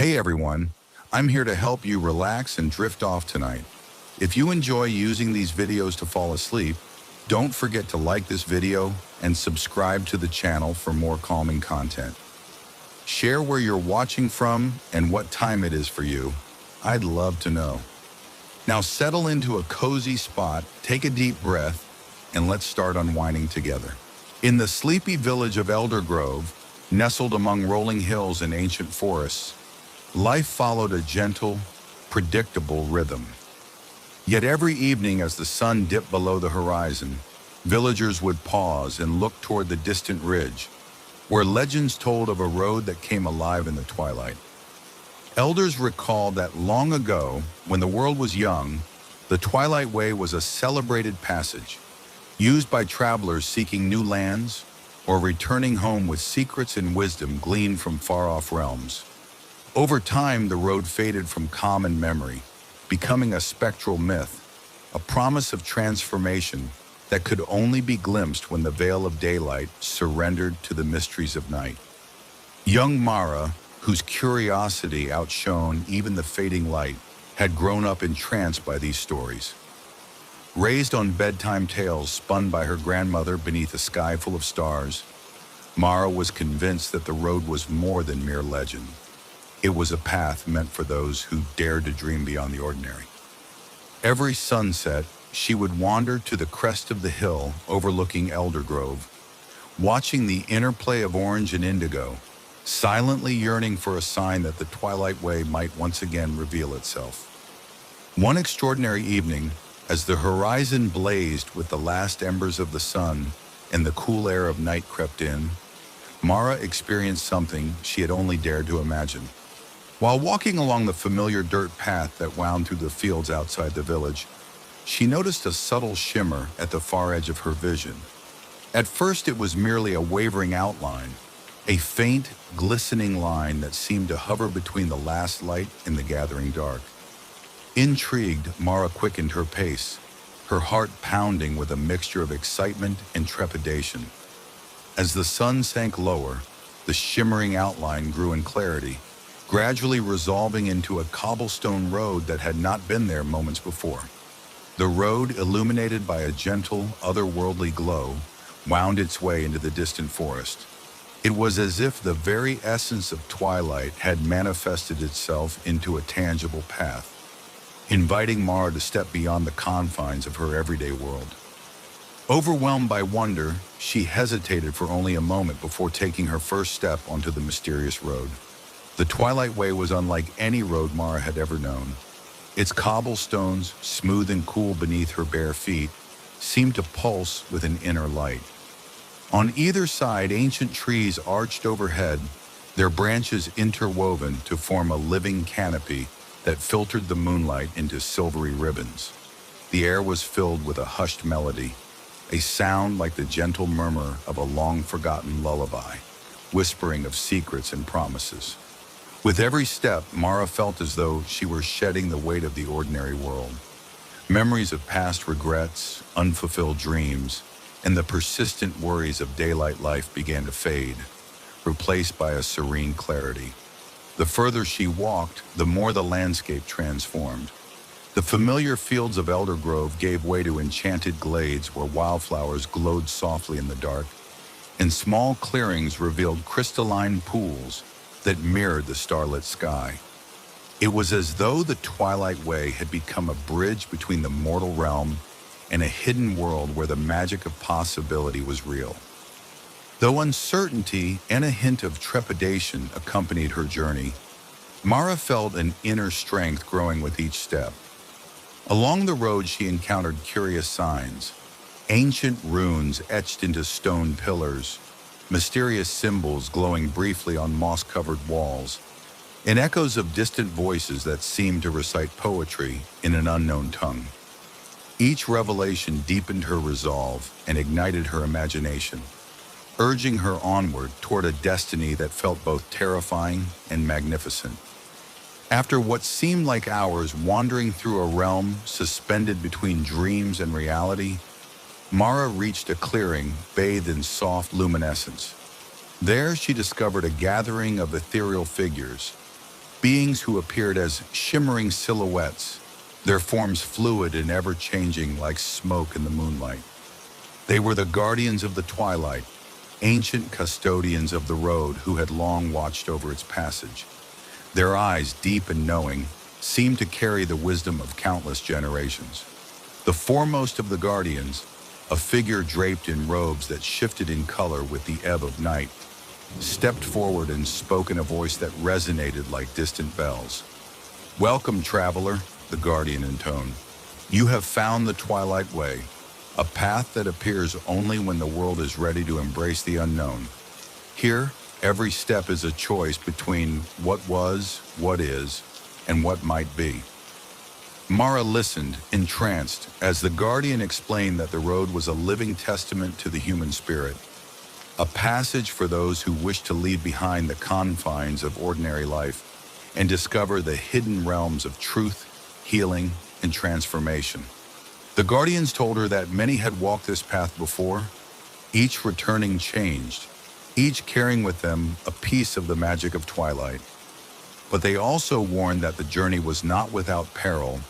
Hey everyone, I'm here to help you relax and drift off tonight. If you enjoy using these videos to fall asleep, don't forget to like this video and subscribe to the channel for more calming content. Share where you're watching from and what time it is for you. I'd love to know. Now settle into a cozy spot, take a deep breath, and let's start unwinding together. In the sleepy village of Elder Grove, nestled among rolling hills and ancient forests, life followed a gentle, predictable rhythm. Yet every evening as the sun dipped below the horizon, villagers would pause and look toward the distant ridge, where legends told of a road that came alive in the twilight. Elders recalled that long ago, when the world was young, the Twilight Way was a celebrated passage, used by travelers seeking new lands or returning home with secrets and wisdom gleaned from far-off realms. Over time, the road faded from common memory, becoming a spectral myth, a promise of transformation that could only be glimpsed when the veil of daylight surrendered to the mysteries of night. Young Mara, whose curiosity outshone even the fading light, had grown up entranced by these stories. Raised on bedtime tales spun by her grandmother beneath a sky full of stars, Mara was convinced that the road was more than mere legend. It was a path meant for those who dared to dream beyond the ordinary. Every sunset, she would wander to the crest of the hill overlooking Elder Grove, watching the interplay of orange and indigo, silently yearning for a sign that the Twilight Way might once again reveal itself. One extraordinary evening, as the horizon blazed with the last embers of the sun and the cool air of night crept in, Mara experienced something she had only dared to imagine. While walking along the familiar dirt path that wound through the fields outside the village, she noticed a subtle shimmer at the far edge of her vision. At first, it was merely a wavering outline, a faint, glistening line that seemed to hover between the last light and the gathering dark. Intrigued, Mara quickened her pace, her heart pounding with a mixture of excitement and trepidation. As the sun sank lower, the shimmering outline grew in clarity, gradually resolving into a cobblestone road that had not been there moments before. The road, illuminated by a gentle, otherworldly glow, wound its way into the distant forest. It was as if the very essence of twilight had manifested itself into a tangible path, inviting Mara to step beyond the confines of her everyday world. Overwhelmed by wonder, she hesitated for only a moment before taking her first step onto the mysterious road. The Twilight Way was unlike any road Mara had ever known. Its cobblestones, smooth and cool beneath her bare feet, seemed to pulse with an inner light. On either side, ancient trees arched overhead, their branches interwoven to form a living canopy that filtered the moonlight into silvery ribbons. The air was filled with a hushed melody, a sound like the gentle murmur of a long-forgotten lullaby, whispering of secrets and promises. With every step, Mara felt as though she were shedding the weight of the ordinary world. Memories of past regrets, unfulfilled dreams, and the persistent worries of daylight life began to fade, replaced by a serene clarity. The further she walked, the more the landscape transformed. The familiar fields of Elder Grove gave way to enchanted glades where wildflowers glowed softly in the dark, and small clearings revealed crystalline pools that mirrored the starlit sky. It was as though the Twilight Way had become a bridge between the mortal realm and a hidden world where the magic of possibility was real. Though uncertainty and a hint of trepidation accompanied her journey, Mara felt an inner strength growing with each step. Along the road, she encountered curious signs, ancient runes etched into stone pillars, mysterious symbols glowing briefly on moss-covered walls, and echoes of distant voices that seemed to recite poetry in an unknown tongue. Each revelation deepened her resolve and ignited her imagination, urging her onward toward a destiny that felt both terrifying and magnificent. After what seemed like hours wandering through a realm suspended between dreams and reality, Mara reached a clearing bathed in soft luminescence. There she discovered a gathering of ethereal figures, beings who appeared as shimmering silhouettes, their forms fluid and ever-changing like smoke in the moonlight. They were the guardians of the twilight, ancient custodians of the road who had long watched over its passage. Their eyes, deep and knowing, seemed to carry the wisdom of countless generations. The foremost of the guardians, a figure draped in robes that shifted in color with the ebb of night, stepped forward and spoke in a voice that resonated like distant bells. "Welcome, traveler," the guardian intoned. "You have found the Twilight Way, a path that appears only when the world is ready to embrace the unknown. Here, every step is a choice between what was, what is, and what might be." Mara listened, entranced, as the guardian explained that the road was a living testament to the human spirit, a passage for those who wish to leave behind the confines of ordinary life and discover the hidden realms of truth, healing, and transformation. The guardians told her that many had walked this path before, each returning changed, each carrying with them a piece of the magic of twilight. But they also warned that the journey was not without peril.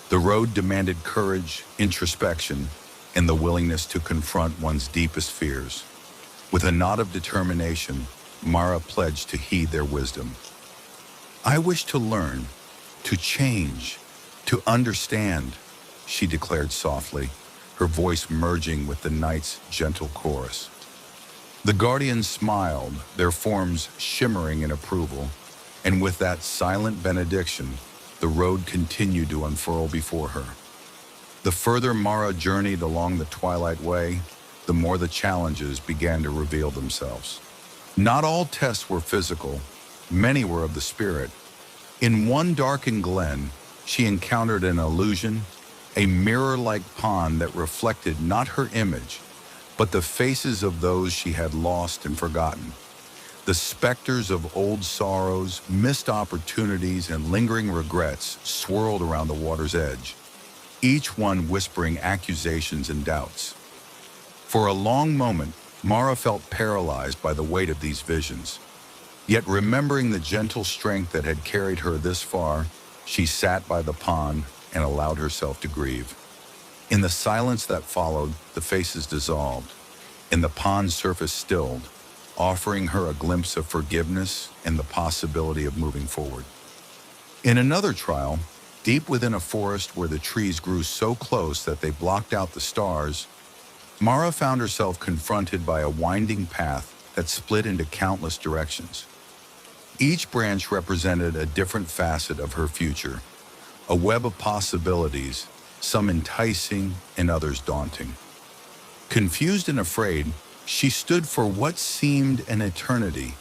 The road demanded courage, introspection, and the willingness to confront one's deepest fears. With a nod of determination, Mara pledged to heed their wisdom. "I wish to learn, to change, to understand," she declared softly, her voice merging with the night's gentle chorus. The guardians smiled, their forms shimmering in approval, and with that silent benediction, the road continued to unfurl before her. The further Mara journeyed along the Twilight Way, the more the challenges began to reveal themselves. Not all tests were physical, many were of the spirit. In one darkened glen, she encountered an illusion, a mirror-like pond that reflected not her image, but the faces of those she had lost and forgotten. The specters of old sorrows, missed opportunities, and lingering regrets swirled around the water's edge, each one whispering accusations and doubts. For a long moment, Mara felt paralyzed by the weight of these visions. Yet remembering the gentle strength that had carried her this far, she sat by the pond and allowed herself to grieve. In the silence that followed, the faces dissolved, and the pond's surface stilled, offering her a glimpse of forgiveness and the possibility of moving forward. In another trial, deep within a forest where the trees grew so close that they blocked out the stars, Mara found herself confronted by a winding path that split into countless directions. Each branch represented a different facet of her future, a web of possibilities, some enticing and others daunting. Confused and afraid, she stood for what seemed an eternity,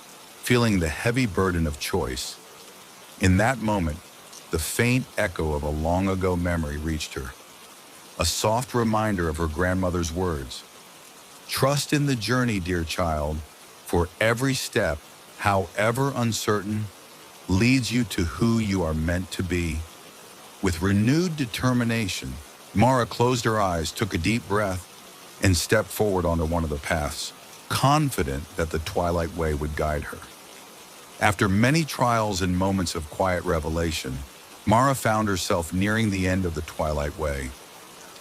feeling the heavy burden of choice. In that moment, the faint echo of a long-ago memory reached her, a soft reminder of her grandmother's words. "Trust in the journey, dear child, for every step, however uncertain, leads you to who you are meant to be." With renewed determination, Mara closed her eyes, took a deep breath, and stepped forward onto one of the paths, confident that the Twilight Way would guide her. After many trials and moments of quiet revelation, Mara found herself nearing the end of the Twilight Way,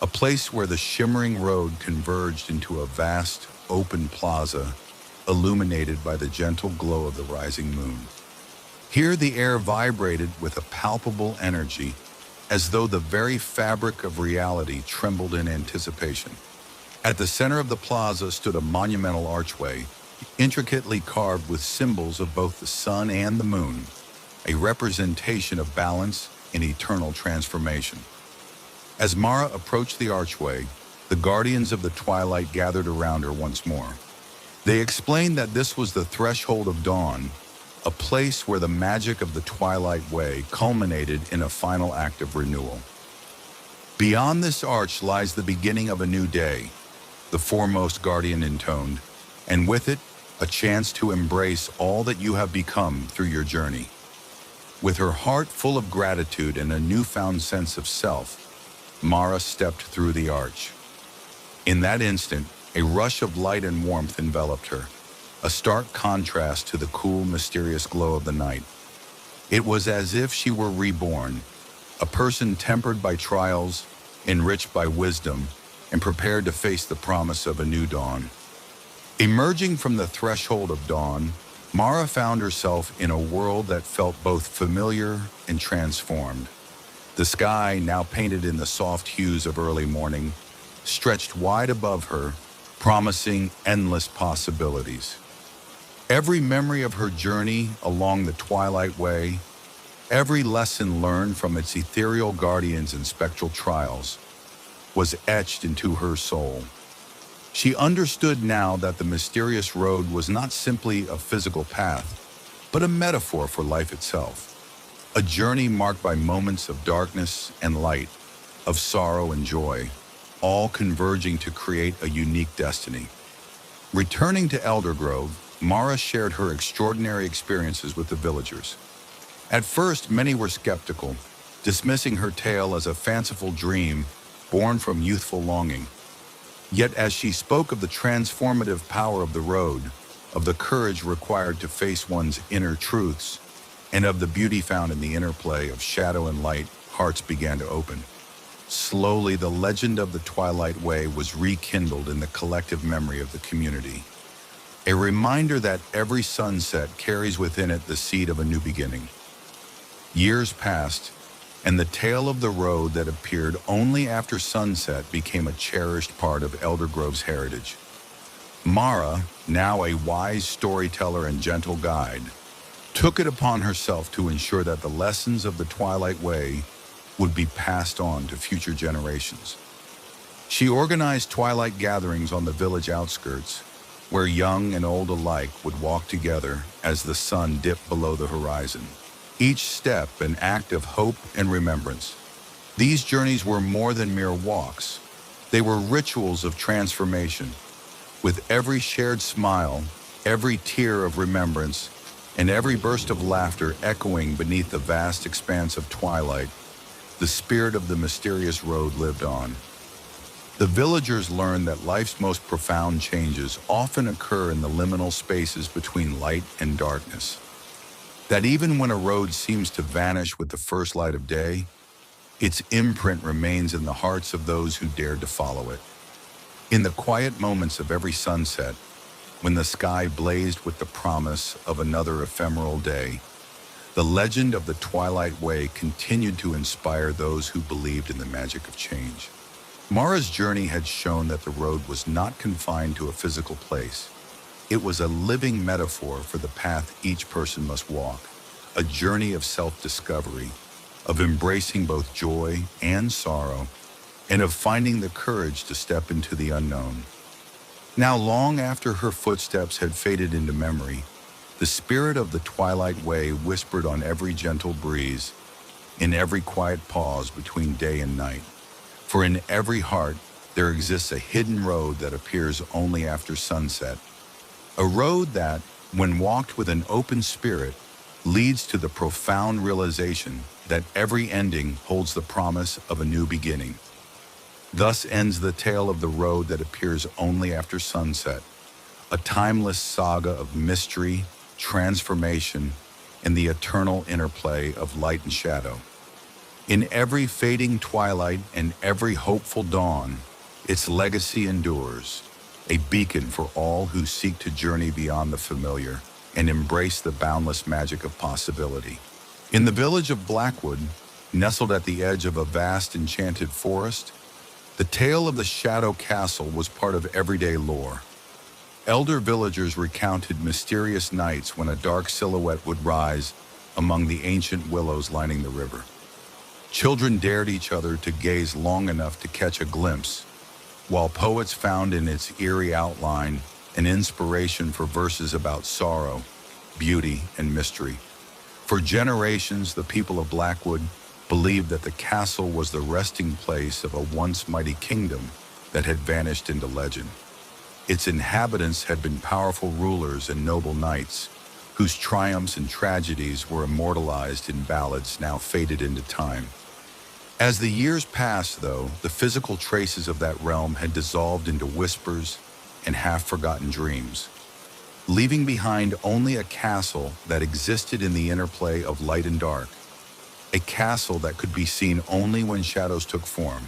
a place where the shimmering road converged into a vast, open plaza, illuminated by the gentle glow of the rising moon. Here the air vibrated with a palpable energy, as though the very fabric of reality trembled in anticipation. At the center of the plaza stood a monumental archway, intricately carved with symbols of both the sun and the moon, a representation of balance and eternal transformation. As Mara approached the archway, the guardians of the twilight gathered around her once more. They explained that this was the threshold of dawn, a place where the magic of the Twilight Way culminated in a final act of renewal. "Beyond this arch lies the beginning of a new day," the foremost guardian intoned, "and with it, a chance to embrace all that you have become through your journey." With her heart full of gratitude and a newfound sense of self, Mara stepped through the arch. In that instant, a rush of light and warmth enveloped her, a stark contrast to the cool, mysterious glow of the night. It was as if she were reborn, a person tempered by trials, enriched by wisdom, and prepared to face the promise of a new dawn. Emerging from the threshold of dawn, Mara found herself in a world that felt both familiar and transformed. The sky, now painted in the soft hues of early morning, stretched wide above her, promising endless possibilities. Every memory of her journey along the Twilight Way, every lesson learned from its ethereal guardians and spectral trials, was etched into her soul. She understood now that the mysterious road was not simply a physical path, but a metaphor for life itself. A journey marked by moments of darkness and light, of sorrow and joy, all converging to create a unique destiny. Returning to Eldergrove, Mara shared her extraordinary experiences with the villagers. At first, many were skeptical, dismissing her tale as a fanciful dream born from youthful longing. Yet as she spoke of the transformative power of the road, of the courage required to face one's inner truths, and of the beauty found in the interplay of shadow and light, hearts began to open. Slowly, the legend of the Twilight Way was rekindled in the collective memory of the community. A reminder that every sunset carries within it the seed of a new beginning. Years passed, and the tale of the road that appeared only after sunset became a cherished part of Eldergrove's heritage. Mara, now a wise storyteller and gentle guide, took it upon herself to ensure that the lessons of the Twilight Way would be passed on to future generations. She organized twilight gatherings on the village outskirts, where young and old alike would walk together as the sun dipped below the horizon. Each step an act of hope and remembrance. These journeys were more than mere walks. They were rituals of transformation. With every shared smile, every tear of remembrance, and every burst of laughter echoing beneath the vast expanse of twilight, the spirit of the mysterious road lived on. The villagers learned that life's most profound changes often occur in the liminal spaces between light and darkness. That even when a road seems to vanish with the first light of day, its imprint remains in the hearts of those who dared to follow it. In the quiet moments of every sunset, when the sky blazed with the promise of another ephemeral day, the legend of the Twilight Way continued to inspire those who believed in the magic of change. Mara's journey had shown that the road was not confined to a physical place. It was a living metaphor for the path each person must walk, a journey of self-discovery, of embracing both joy and sorrow, and of finding the courage to step into the unknown. Now, long after her footsteps had faded into memory, the spirit of the Twilight Way whispered on every gentle breeze, in every quiet pause between day and night. For in every heart there exists a hidden road that appears only after sunset. A road that, when walked with an open spirit, leads to the profound realization that every ending holds the promise of a new beginning. Thus ends the tale of the road that appears only after sunset, a timeless saga of mystery, transformation, and the eternal interplay of light and shadow. In every fading twilight and every hopeful dawn, its legacy endures, a beacon for all who seek to journey beyond the familiar and embrace the boundless magic of possibility. In the village of Blackwood, nestled at the edge of a vast enchanted forest, the tale of the Shadow Castle was part of everyday lore. Elder villagers recounted mysterious nights when a dark silhouette would rise among the ancient willows lining the river. Children dared each other to gaze long enough to catch a glimpse, while poets found in its eerie outline an inspiration for verses about sorrow, beauty, and mystery. For generations, the people of Blackwood believed that the castle was the resting place of a once mighty kingdom that had vanished into legend. Its inhabitants had been powerful rulers and noble knights, whose triumphs and tragedies were immortalized in ballads now faded into time. As the years passed, though, the physical traces of that realm had dissolved into whispers and half-forgotten dreams. leaving behind only a castle that existed in the interplay of light and dark, a castle that could be seen only when shadows took form.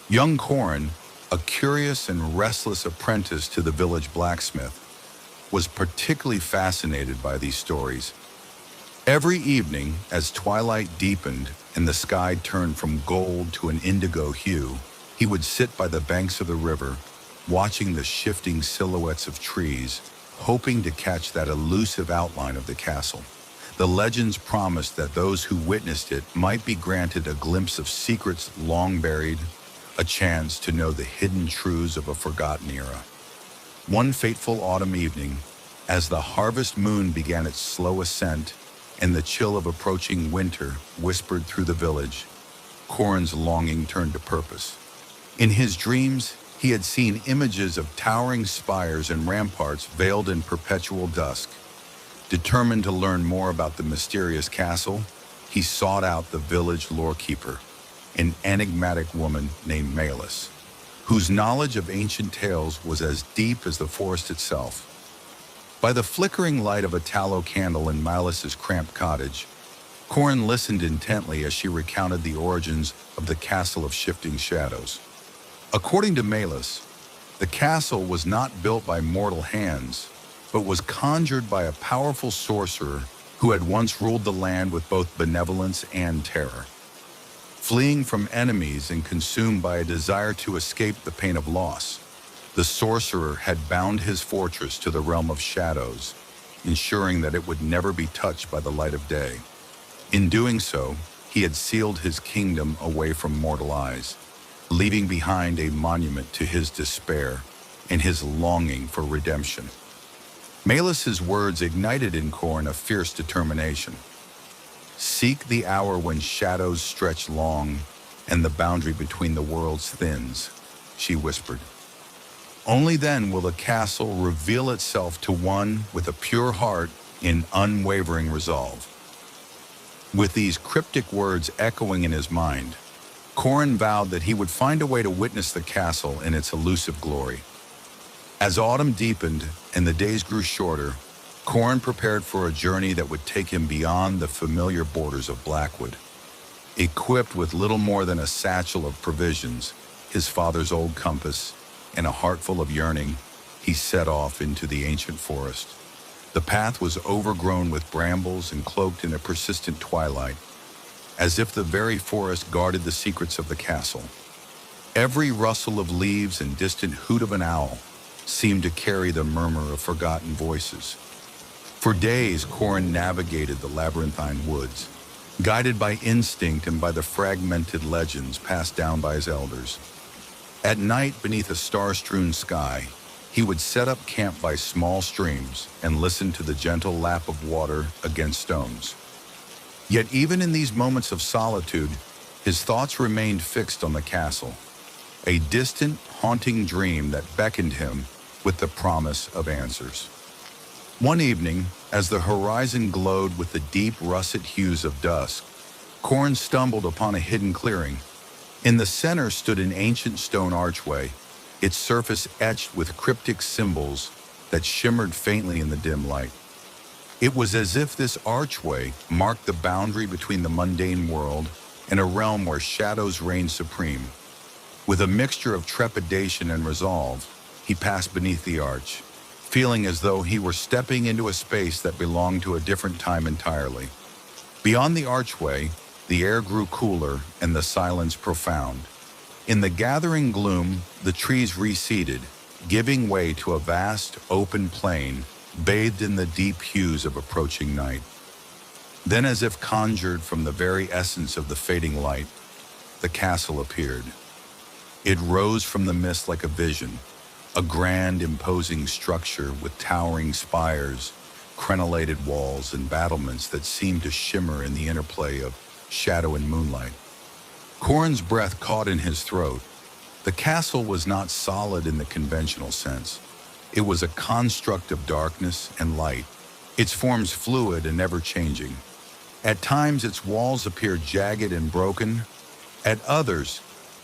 Young Corin, a curious and restless apprentice to the village blacksmith, was particularly fascinated by these stories. Every evening, as twilight deepened and the sky turned from gold to an indigo hue, he would sit by the banks of the river, watching the shifting silhouettes of trees, hoping to catch that elusive outline of the castle. The legends promised that those who witnessed it might be granted a glimpse of secrets long buried, a chance to know the hidden truths of a forgotten era. One fateful autumn evening, as the harvest moon began its slow ascent and the chill of approaching winter whispered through the village, Corin's longing turned to purpose. In his dreams, he had seen images of towering spires and ramparts veiled in perpetual dusk. Determined to learn more about the mysterious castle, he sought out the village lorekeeper, an enigmatic woman named Malus, whose knowledge of ancient tales was as deep as the forest itself. By the flickering light of a tallow candle in Malus's cramped cottage, Corin listened intently as she recounted the origins of the Castle of Shifting Shadows. According to Malus, the castle was not built by mortal hands, but was conjured by a powerful sorcerer who had once ruled the land with both benevolence and terror. Fleeing from enemies and consumed by a desire to escape the pain of loss, the sorcerer had bound his fortress to the realm of shadows, ensuring that it would never be touched by the light of day. In doing so, he had sealed his kingdom away from mortal eyes, leaving behind a monument to his despair and his longing for redemption. Malus's words ignited in Corin a fierce determination. "Seek the hour when shadows stretch long and the boundary between the worlds thins," she whispered. "Only then will the castle reveal itself to one with a pure heart in unwavering resolve." With these cryptic words echoing in his mind, Corin vowed that he would find a way to witness the castle in its elusive glory. As autumn deepened and the days grew shorter, Corin prepared for a journey that would take him beyond the familiar borders of Blackwood. Equipped with little more than a satchel of provisions, his father's old compass, and a heart full of yearning, he set off into the ancient forest. The path was overgrown with brambles and cloaked in a persistent twilight, as if the very forest guarded the secrets of the castle. Every rustle of leaves and distant hoot of an owl seemed to carry the murmur of forgotten voices. For days, Corin navigated the labyrinthine woods, guided by instinct and by the fragmented legends passed down by his elders. At night, beneath a star-strewn sky, he would set up camp by small streams and listen to the gentle lap of water against stones. Yet even in these moments of solitude, his thoughts remained fixed on the castle, a distant, haunting dream that beckoned him with the promise of answers. One evening, as the horizon glowed with the deep russet hues of dusk, Corin stumbled upon a hidden clearing. In the center stood an ancient stone archway, its surface etched with cryptic symbols that shimmered faintly in the dim light. It was as if this archway marked the boundary between the mundane world and a realm where shadows reigned supreme. With a mixture of trepidation and resolve, he passed beneath the arch, feeling as though he were stepping into a space that belonged to a different time entirely. Beyond the archway, the air grew cooler and the silence profound. In the gathering gloom, the trees receded, giving way to a vast, open plain, bathed in the deep hues of approaching night. Then, as if conjured from the very essence of the fading light, the castle appeared. It rose from the mist like a vision, a grand, imposing structure with towering spires, crenellated walls, and battlements that seemed to shimmer in the interplay of shadow and moonlight. Corin's breath caught in his throat. The castle was not solid in the conventional sense. It was a construct of darkness and light, its forms fluid and ever-changing. At times, its walls appeared jagged and broken. At others,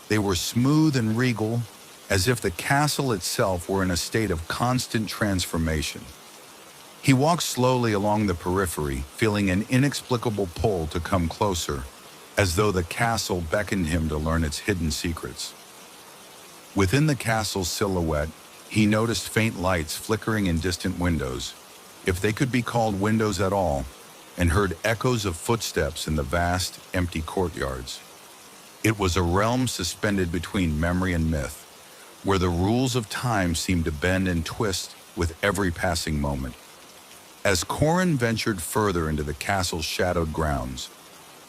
they were smooth and regal, as if the castle itself were in a state of constant transformation. He walked slowly along the periphery, feeling an inexplicable pull to come closer, as though the castle beckoned him to learn its hidden secrets. Within the castle's silhouette, he noticed faint lights flickering in distant windows, if they could be called windows at all, and heard echoes of footsteps in the vast, empty courtyards. It was a realm suspended between memory and myth, where the rules of time seemed to bend and twist with every passing moment. As Corin ventured further into the castle's shadowed grounds,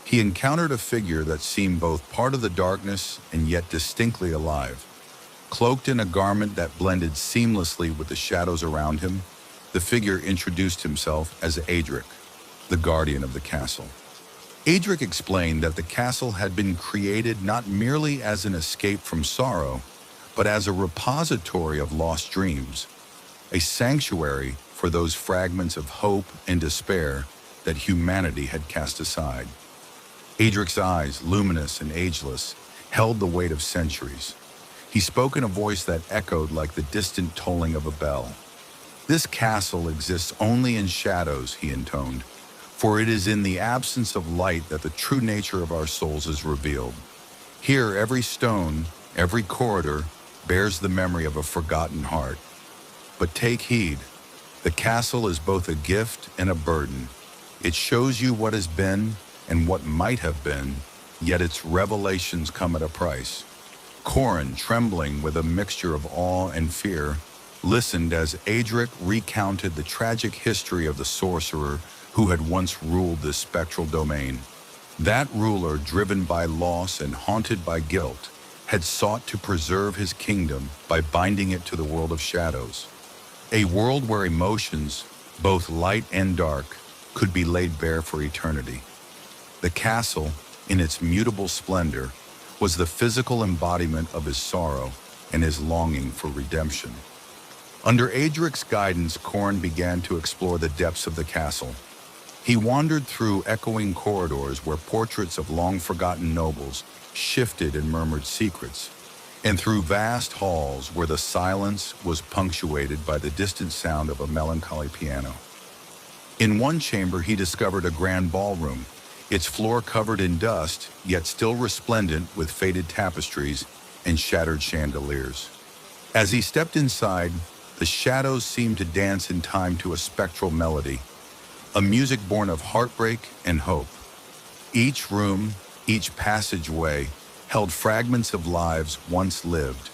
he encountered a figure that seemed both part of the darkness and yet distinctly alive. Cloaked in a garment that blended seamlessly with the shadows around him, the figure introduced himself as Adric, the guardian of the castle. Adric explained that the castle had been created not merely as an escape from sorrow, but as a repository of lost dreams, a sanctuary for those fragments of hope and despair that humanity had cast aside. Adric's eyes, luminous and ageless, held the weight of centuries. He spoke in a voice that echoed like the distant tolling of a bell. "This castle exists only in shadows," he intoned, "for it is in the absence of light that the true nature of our souls is revealed. Here, every stone, every corridor, bears the memory of a forgotten heart. But take heed, the castle is both a gift and a burden. It shows you what has been and what might have been, yet its revelations come at a price." Corin, trembling with a mixture of awe and fear, listened as Adric recounted the tragic history of the sorcerer who had once ruled this spectral domain. That ruler, driven by loss and haunted by guilt, had sought to preserve his kingdom by binding it to the world of shadows, a world where emotions, both light and dark, could be laid bare for eternity. The castle, in its mutable splendor, was the physical embodiment of his sorrow and his longing for redemption. Under Adric's guidance, Corin began to explore the depths of the castle. He wandered through echoing corridors where portraits of long-forgotten nobles shifted and murmured secrets, and through vast halls where the silence was punctuated by the distant sound of a melancholy piano. In one chamber, he discovered a grand ballroom, its floor covered in dust, yet still resplendent with faded tapestries and shattered chandeliers. As he stepped inside, the shadows seemed to dance in time to a spectral melody, a music born of heartbreak and hope. Each room, each passageway, held fragments of lives once lived,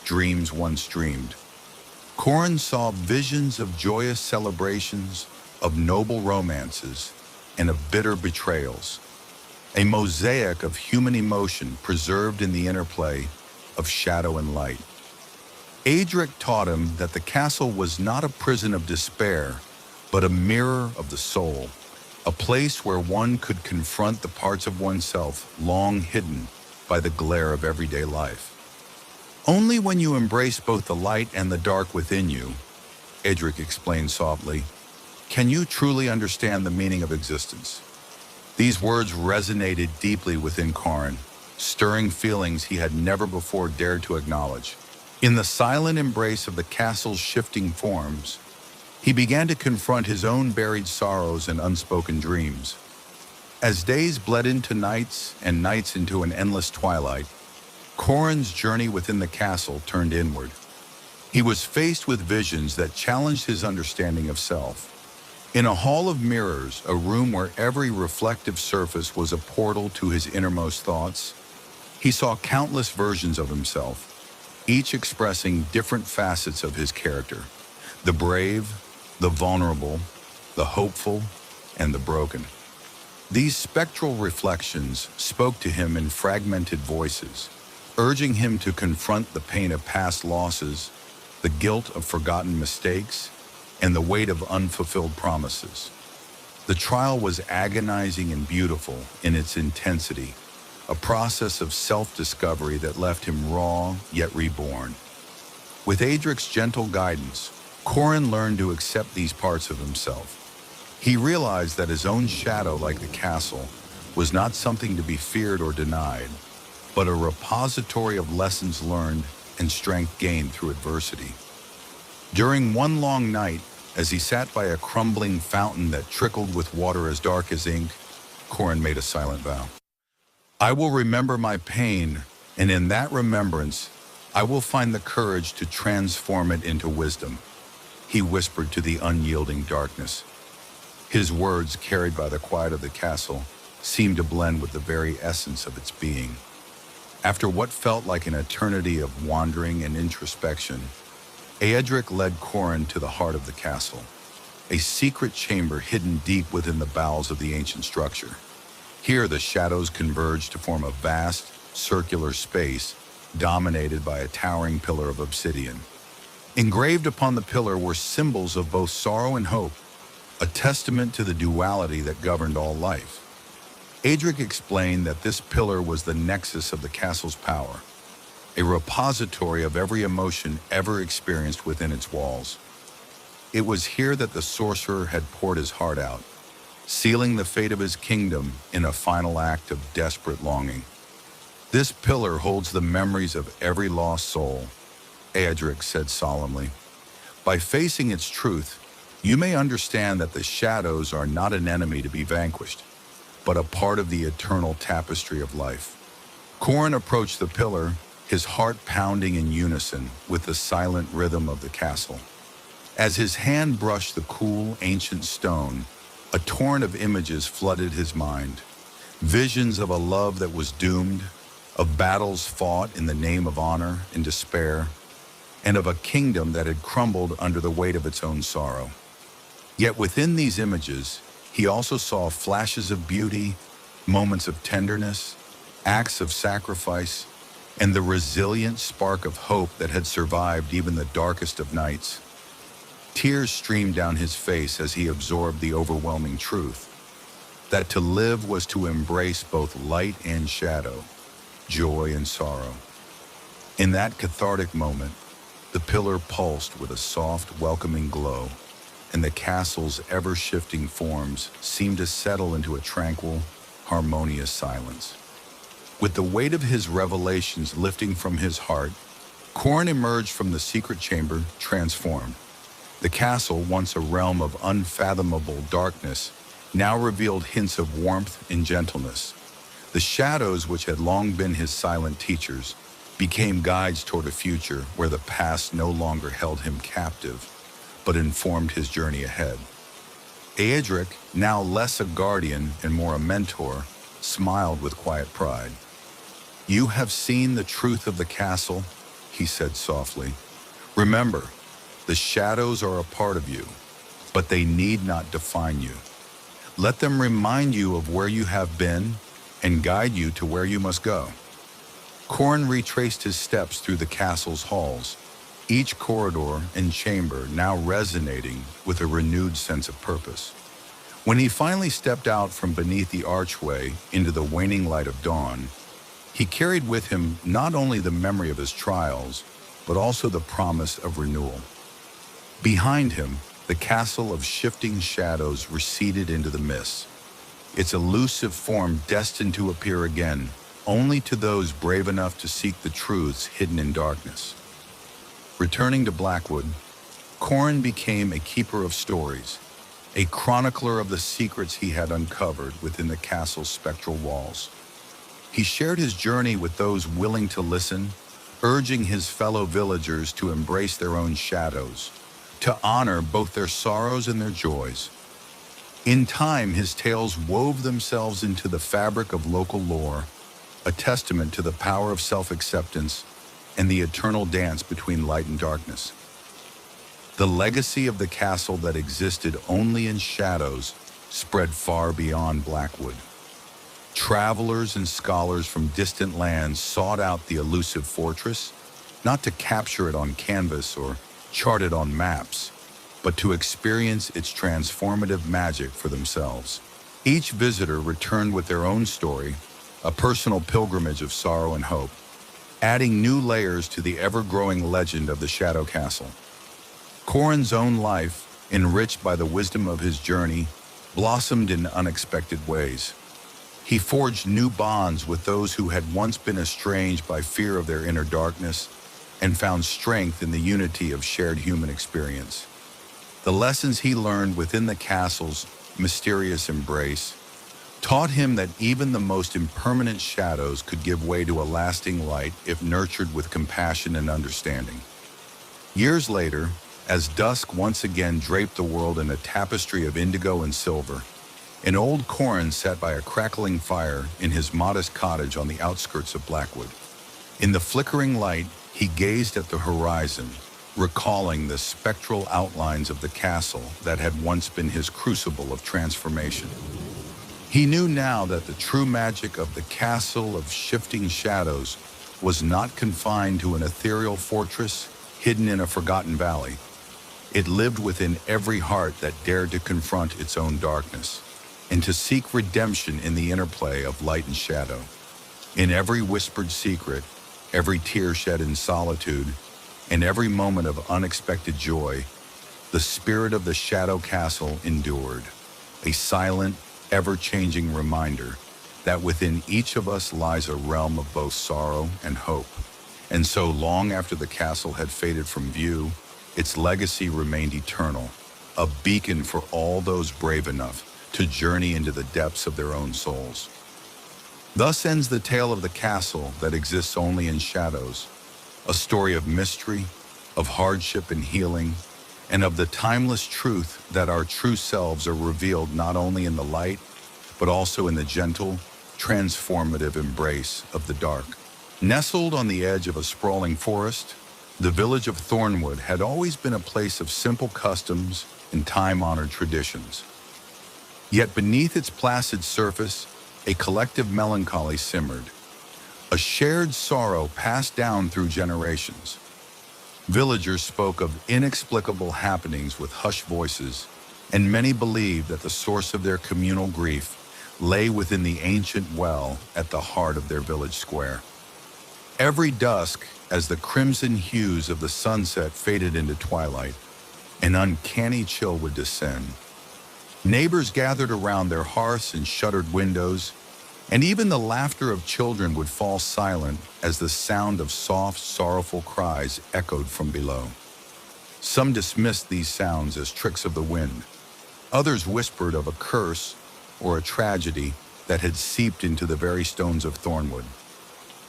dreams once dreamed. Corin saw visions of joyous celebrations, of noble romances, and of bitter betrayals, a mosaic of human emotion preserved in the interplay of shadow and light. Adric taught him that the castle was not a prison of despair, but a mirror of the soul, a place where one could confront the parts of oneself long hidden by the glare of everyday life. Only when you embrace both the light and the dark within you, Adric explained softly, can you truly understand the meaning of existence. These words resonated deeply within Corin, stirring feelings he had never before dared to acknowledge. In the silent embrace of the castle's shifting forms, he began to confront his own buried sorrows and unspoken dreams. As days bled into nights and nights into an endless twilight, Corin's journey within the castle turned inward. He was faced with visions that challenged his understanding of self. In a hall of mirrors, a room where every reflective surface was a portal to his innermost thoughts, he saw countless versions of himself, each expressing different facets of his character: the brave, the vulnerable, the hopeful, and the broken. These spectral reflections spoke to him in fragmented voices, urging him to confront the pain of past losses, the guilt of forgotten mistakes, and the weight of unfulfilled promises. The trial was agonizing and beautiful in its intensity, a process of self-discovery that left him raw yet reborn. With Adric's gentle guidance, Corin learned to accept these parts of himself. He realized that his own shadow, like the castle, was not something to be feared or denied, but a repository of lessons learned and strength gained through adversity. During one long night, As he sat by a crumbling fountain that trickled with water as dark as ink, Corin made a silent vow. I will remember my pain, and in that remembrance, I will find the courage to transform it into wisdom, he whispered to the unyielding darkness. His words, carried by the quiet of the castle, seemed to blend with the very essence of its being. After what felt like an eternity of wandering and introspection, Aedric led Corin to the heart of the castle, a secret chamber hidden deep within the bowels of the ancient structure. Here the shadows converged to form a vast, circular space dominated by a towering pillar of obsidian. Engraved upon the pillar were symbols of both sorrow and hope, a testament to the duality that governed all life. Aedric explained that this pillar was the nexus of the castle's power, a repository of every emotion ever experienced within its walls. It was here that the sorcerer had poured his heart out, sealing the fate of his kingdom in a final act of desperate longing. This pillar holds the memories of every lost soul, Aedric said solemnly. By facing its truth, you may understand that the shadows are not an enemy to be vanquished, but a part of the eternal tapestry of life. Corin approached the pillar, his heart pounding in unison with the silent rhythm of the castle. As his hand brushed the cool, ancient stone, a torrent of images flooded his mind. Visions of a love that was doomed, of battles fought in the name of honor and despair, and of a kingdom that had crumbled under the weight of its own sorrow. Yet within these images, he also saw flashes of beauty, moments of tenderness, acts of sacrifice, and the resilient spark of hope that had survived even the darkest of nights. Tears streamed down his face as he absorbed the overwhelming truth that to live was to embrace both light and shadow, joy and sorrow. In that cathartic moment, the pillar pulsed with a soft, welcoming glow, and the castle's ever-shifting forms seemed to settle into a tranquil, harmonious silence. With the weight of his revelations lifting from his heart, Corin emerged from the secret chamber transformed. The castle, once a realm of unfathomable darkness, now revealed hints of warmth and gentleness. The shadows, which had long been his silent teachers, became guides toward a future where the past no longer held him captive, but informed his journey ahead. Aedric, now less a guardian and more a mentor, smiled with quiet pride. You have seen the truth of the castle, he said softly. Remember, the shadows are a part of you, but they need not define you. Let them remind you of where you have been and guide you to where you must go. Corin retraced his steps through the castle's halls, each corridor and chamber now resonating with a renewed sense of purpose. When he finally stepped out from beneath the archway into the waning light of dawn, he carried with him not only the memory of his trials, but also the promise of renewal. Behind him, the castle of shifting shadows receded into the mist, its elusive form destined to appear again only to those brave enough to seek the truths hidden in darkness. Returning to Blackwood, Corin became a keeper of stories, a chronicler of the secrets he had uncovered within the castle's spectral walls. He shared his journey with those willing to listen, urging his fellow villagers to embrace their own shadows, to honor both their sorrows and their joys. In time, his tales wove themselves into the fabric of local lore, a testament to the power of self-acceptance and the eternal dance between light and darkness. The legacy of the castle that existed only in shadows spread far beyond Blackwood. Travelers and scholars from distant lands sought out the elusive fortress, not to capture it on canvas or chart it on maps, but to experience its transformative magic for themselves. Each visitor returned with their own story, a personal pilgrimage of sorrow and hope, adding new layers to the ever-growing legend of the Shadow Castle. Corin's own life, enriched by the wisdom of his journey, blossomed in unexpected ways. He forged new bonds with those who had once been estranged by fear of their inner darkness and found strength in the unity of shared human experience. The lessons he learned within the castle's mysterious embrace taught him that even the most impermanent shadows could give way to a lasting light if nurtured with compassion and understanding. Years later, as dusk once again draped the world in a tapestry of indigo and silver, an old Corin sat by a crackling fire in his modest cottage on the outskirts of Blackwood. In the flickering light, he gazed at the horizon, recalling the spectral outlines of the castle that had once been his crucible of transformation. He knew now that the true magic of the castle of shifting shadows was not confined to an ethereal fortress hidden in a forgotten valley. It lived within every heart that dared to confront its own darkness and to seek redemption in the interplay of light and shadow. In every whispered secret, every tear shed in solitude, and every moment of unexpected joy, the spirit of the Shadow Castle endured, a silent, ever-changing reminder that within each of us lies a realm of both sorrow and hope. And so long after the castle had faded from view, its legacy remained eternal, a beacon for all those brave enough to journey into the depths of their own souls. Thus ends the tale of the castle that exists only in shadows, a story of mystery, of hardship and healing, and of the timeless truth that our true selves are revealed not only in the light, but also in the gentle, transformative embrace of the dark. Nestled on the edge of a sprawling forest, the village of Thornwood had always been a place of simple customs and time-honored traditions. Yet beneath its placid surface, a collective melancholy simmered, a shared sorrow passed down through generations. Villagers spoke of inexplicable happenings with hushed voices, and many believed that the source of their communal grief lay within the ancient well at the heart of their village square. Every dusk, as the crimson hues of the sunset faded into twilight, an uncanny chill would descend. Neighbors gathered around their hearths and shuttered windows, and even the laughter of children would fall silent as the sound of soft, sorrowful cries echoed from below. Some dismissed these sounds as tricks of the wind. Others whispered of a curse or a tragedy that had seeped into the very stones of Thornwood.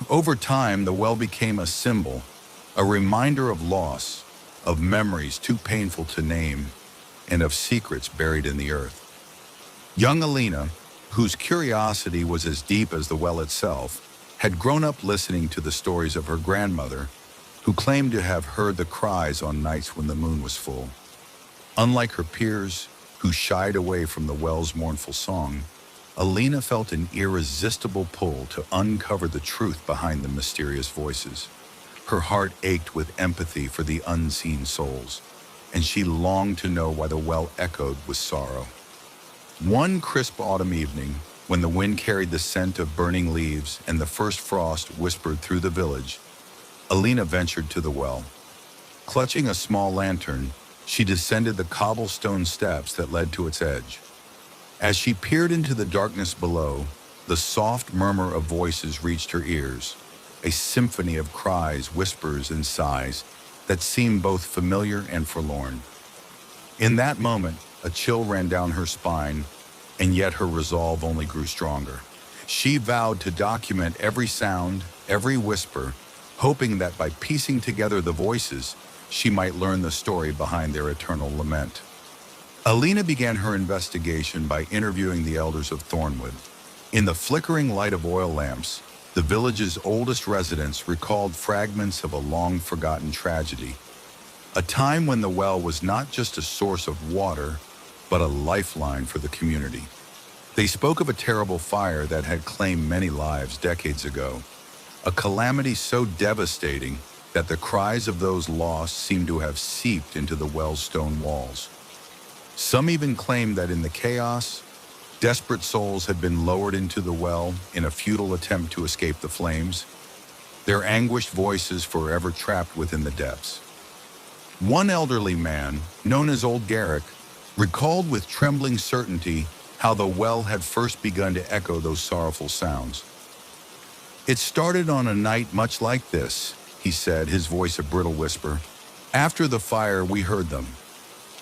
Over time, the well became a symbol, a reminder of loss, of memories too painful to name, and of secrets buried in the earth. Young Alina, whose curiosity was as deep as the well itself, had grown up listening to the stories of her grandmother, who claimed to have heard the cries on nights when the moon was full. Unlike her peers, who shied away from the well's mournful song, Alina felt an irresistible pull to uncover the truth behind the mysterious voices. Her heart ached with empathy for the unseen souls, and she longed to know why the well echoed with sorrow. One crisp autumn evening, when the wind carried the scent of burning leaves and the first frost whispered through the village, Alina ventured to the well. Clutching a small lantern, she descended the cobblestone steps that led to its edge. As she peered into the darkness below, the soft murmur of voices reached her ears, a symphony of cries, whispers, and sighs that seemed both familiar and forlorn. In that moment, a chill ran down her spine, and yet her resolve only grew stronger. She vowed to document every sound, every whisper, hoping that by piecing together the voices, she might learn the story behind their eternal lament. Alina began her investigation by interviewing the elders of Thornwood. In the flickering light of oil lamps, the village's oldest residents recalled fragments of a long-forgotten tragedy, a time when the well was not just a source of water, but a lifeline for the community. They spoke of a terrible fire that had claimed many lives decades ago, a calamity so devastating that the cries of those lost seemed to have seeped into the well's stone walls. Some even claimed that in the chaos, desperate souls had been lowered into the well in a futile attempt to escape the flames, their anguished voices forever trapped within the depths. One elderly man, known as Old Garrick, recalled with trembling certainty how the well had first begun to echo those sorrowful sounds. "It started on a night much like this," he said, his voice a brittle whisper. "After the fire, we heard them.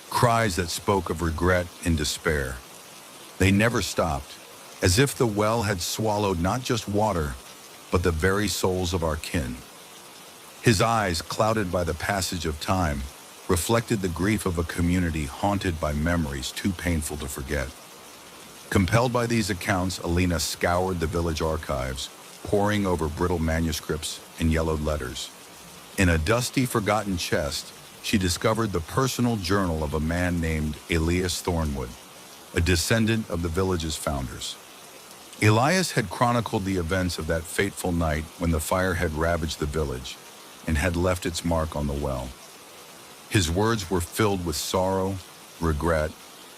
cries that spoke of regret and despair. They never stopped, as if the well had swallowed not just water, but the very souls of our kin. His eyes, clouded by the passage of time, reflected the grief of a community haunted by memories too painful to forget. Compelled by these accounts, Alina scoured the village archives, poring over brittle manuscripts and yellowed letters. In a dusty, forgotten chest, she discovered the personal journal of a man named Elias Thornwood, a descendant of the village's founders. Elias had chronicled the events of that fateful night when the fire had ravaged the village and had left its mark on the well. His words were filled with sorrow, regret,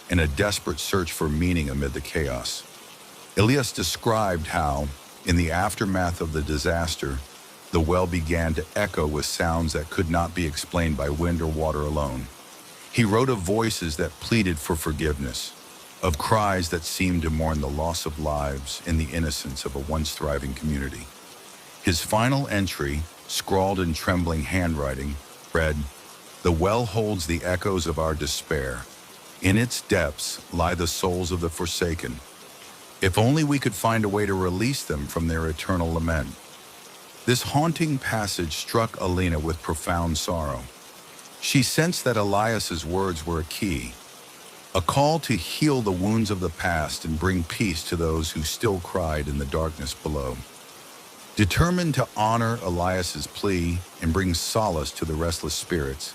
and a desperate search for meaning amid the chaos. Elias described how, in the aftermath of the disaster, the well began to echo with sounds that could not be explained by wind or water alone. He wrote of voices that pleaded for forgiveness, of cries that seemed to mourn the loss of lives and the innocence of a once thriving community. His final entry, scrawled in trembling handwriting, read, "The well holds the echoes of our despair. In its depths lie the souls of the forsaken. If only we could find a way to release them from their eternal lament." This haunting passage struck Alina with profound sorrow. She sensed that Elias's words were a key, a call to heal the wounds of the past and bring peace to those who still cried in the darkness below. Determined to honor Elias's plea and bring solace to the restless spirits,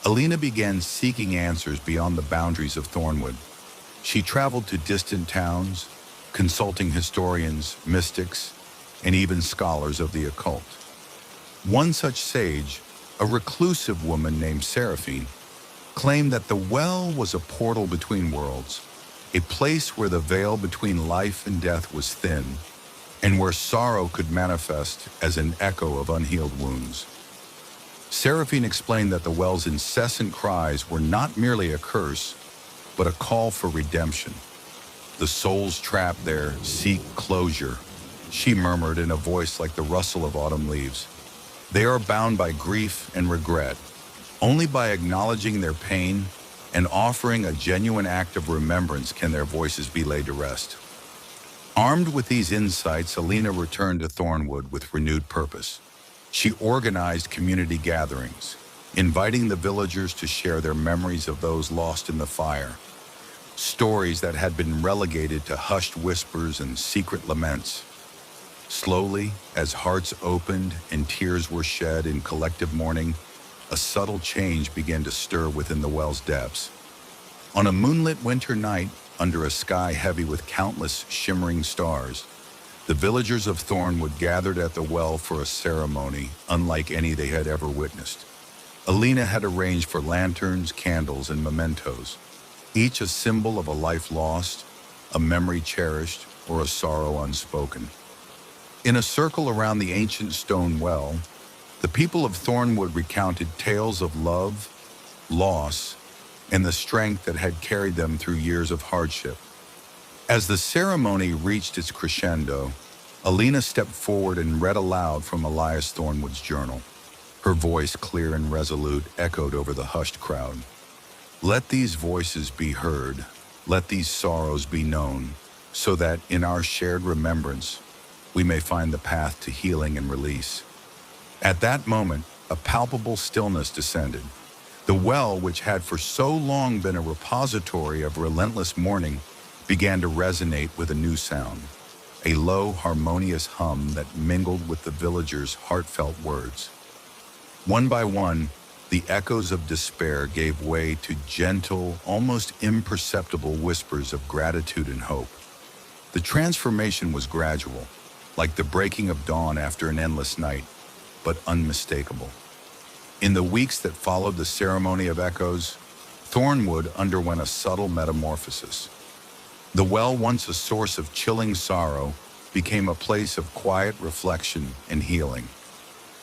Alina began seeking answers beyond the boundaries of Thornwood. She traveled to distant towns, consulting historians, mystics, and even scholars of the occult. One such sage, a reclusive woman named Serene, claimed that the well was a portal between worlds, a place where the veil between life and death was thin, and where sorrow could manifest as an echo of unhealed wounds. Serene explained that the well's incessant cries were not merely a curse, but a call for redemption. "The souls trapped there seek closure," she murmured in a voice like the rustle of autumn leaves. "They are bound by grief and regret. Only by acknowledging their pain and offering a genuine act of remembrance can their voices be laid to rest." Armed with these insights, Alina returned to Thornwood with renewed purpose. She organized community gatherings, inviting the villagers to share their memories of those lost in the fire, stories that had been relegated to hushed whispers and secret laments. Slowly, as hearts opened and tears were shed in collective mourning, a subtle change began to stir within the well's depths. On a moonlit winter night, under a sky heavy with countless shimmering stars, the villagers of Thornwood gathered at the well for a ceremony unlike any they had ever witnessed. Alina had arranged for lanterns, candles, and mementos, each a symbol of a life lost, a memory cherished, or a sorrow unspoken. In a circle around the ancient stone well, the people of Thornwood recounted tales of love, loss, and the strength that had carried them through years of hardship. As the ceremony reached its crescendo, Alina stepped forward and read aloud from Elias Thornwood's journal. Her voice, clear and resolute, echoed over the hushed crowd. "Let these voices be heard, let these sorrows be known, so that in our shared remembrance, we may find the path to healing and release." At that moment, a palpable stillness descended. The well, which had for so long been a repository of relentless mourning, began to resonate with a new sound, a low, harmonious hum that mingled with the villagers' heartfelt words. One by one, the echoes of despair gave way to gentle, almost imperceptible whispers of gratitude and hope. The transformation was gradual, like the breaking of dawn after an endless night, but unmistakable. In the weeks that followed the ceremony of echoes, Thornwood underwent a subtle metamorphosis. The well, once a source of chilling sorrow, became a place of quiet reflection and healing.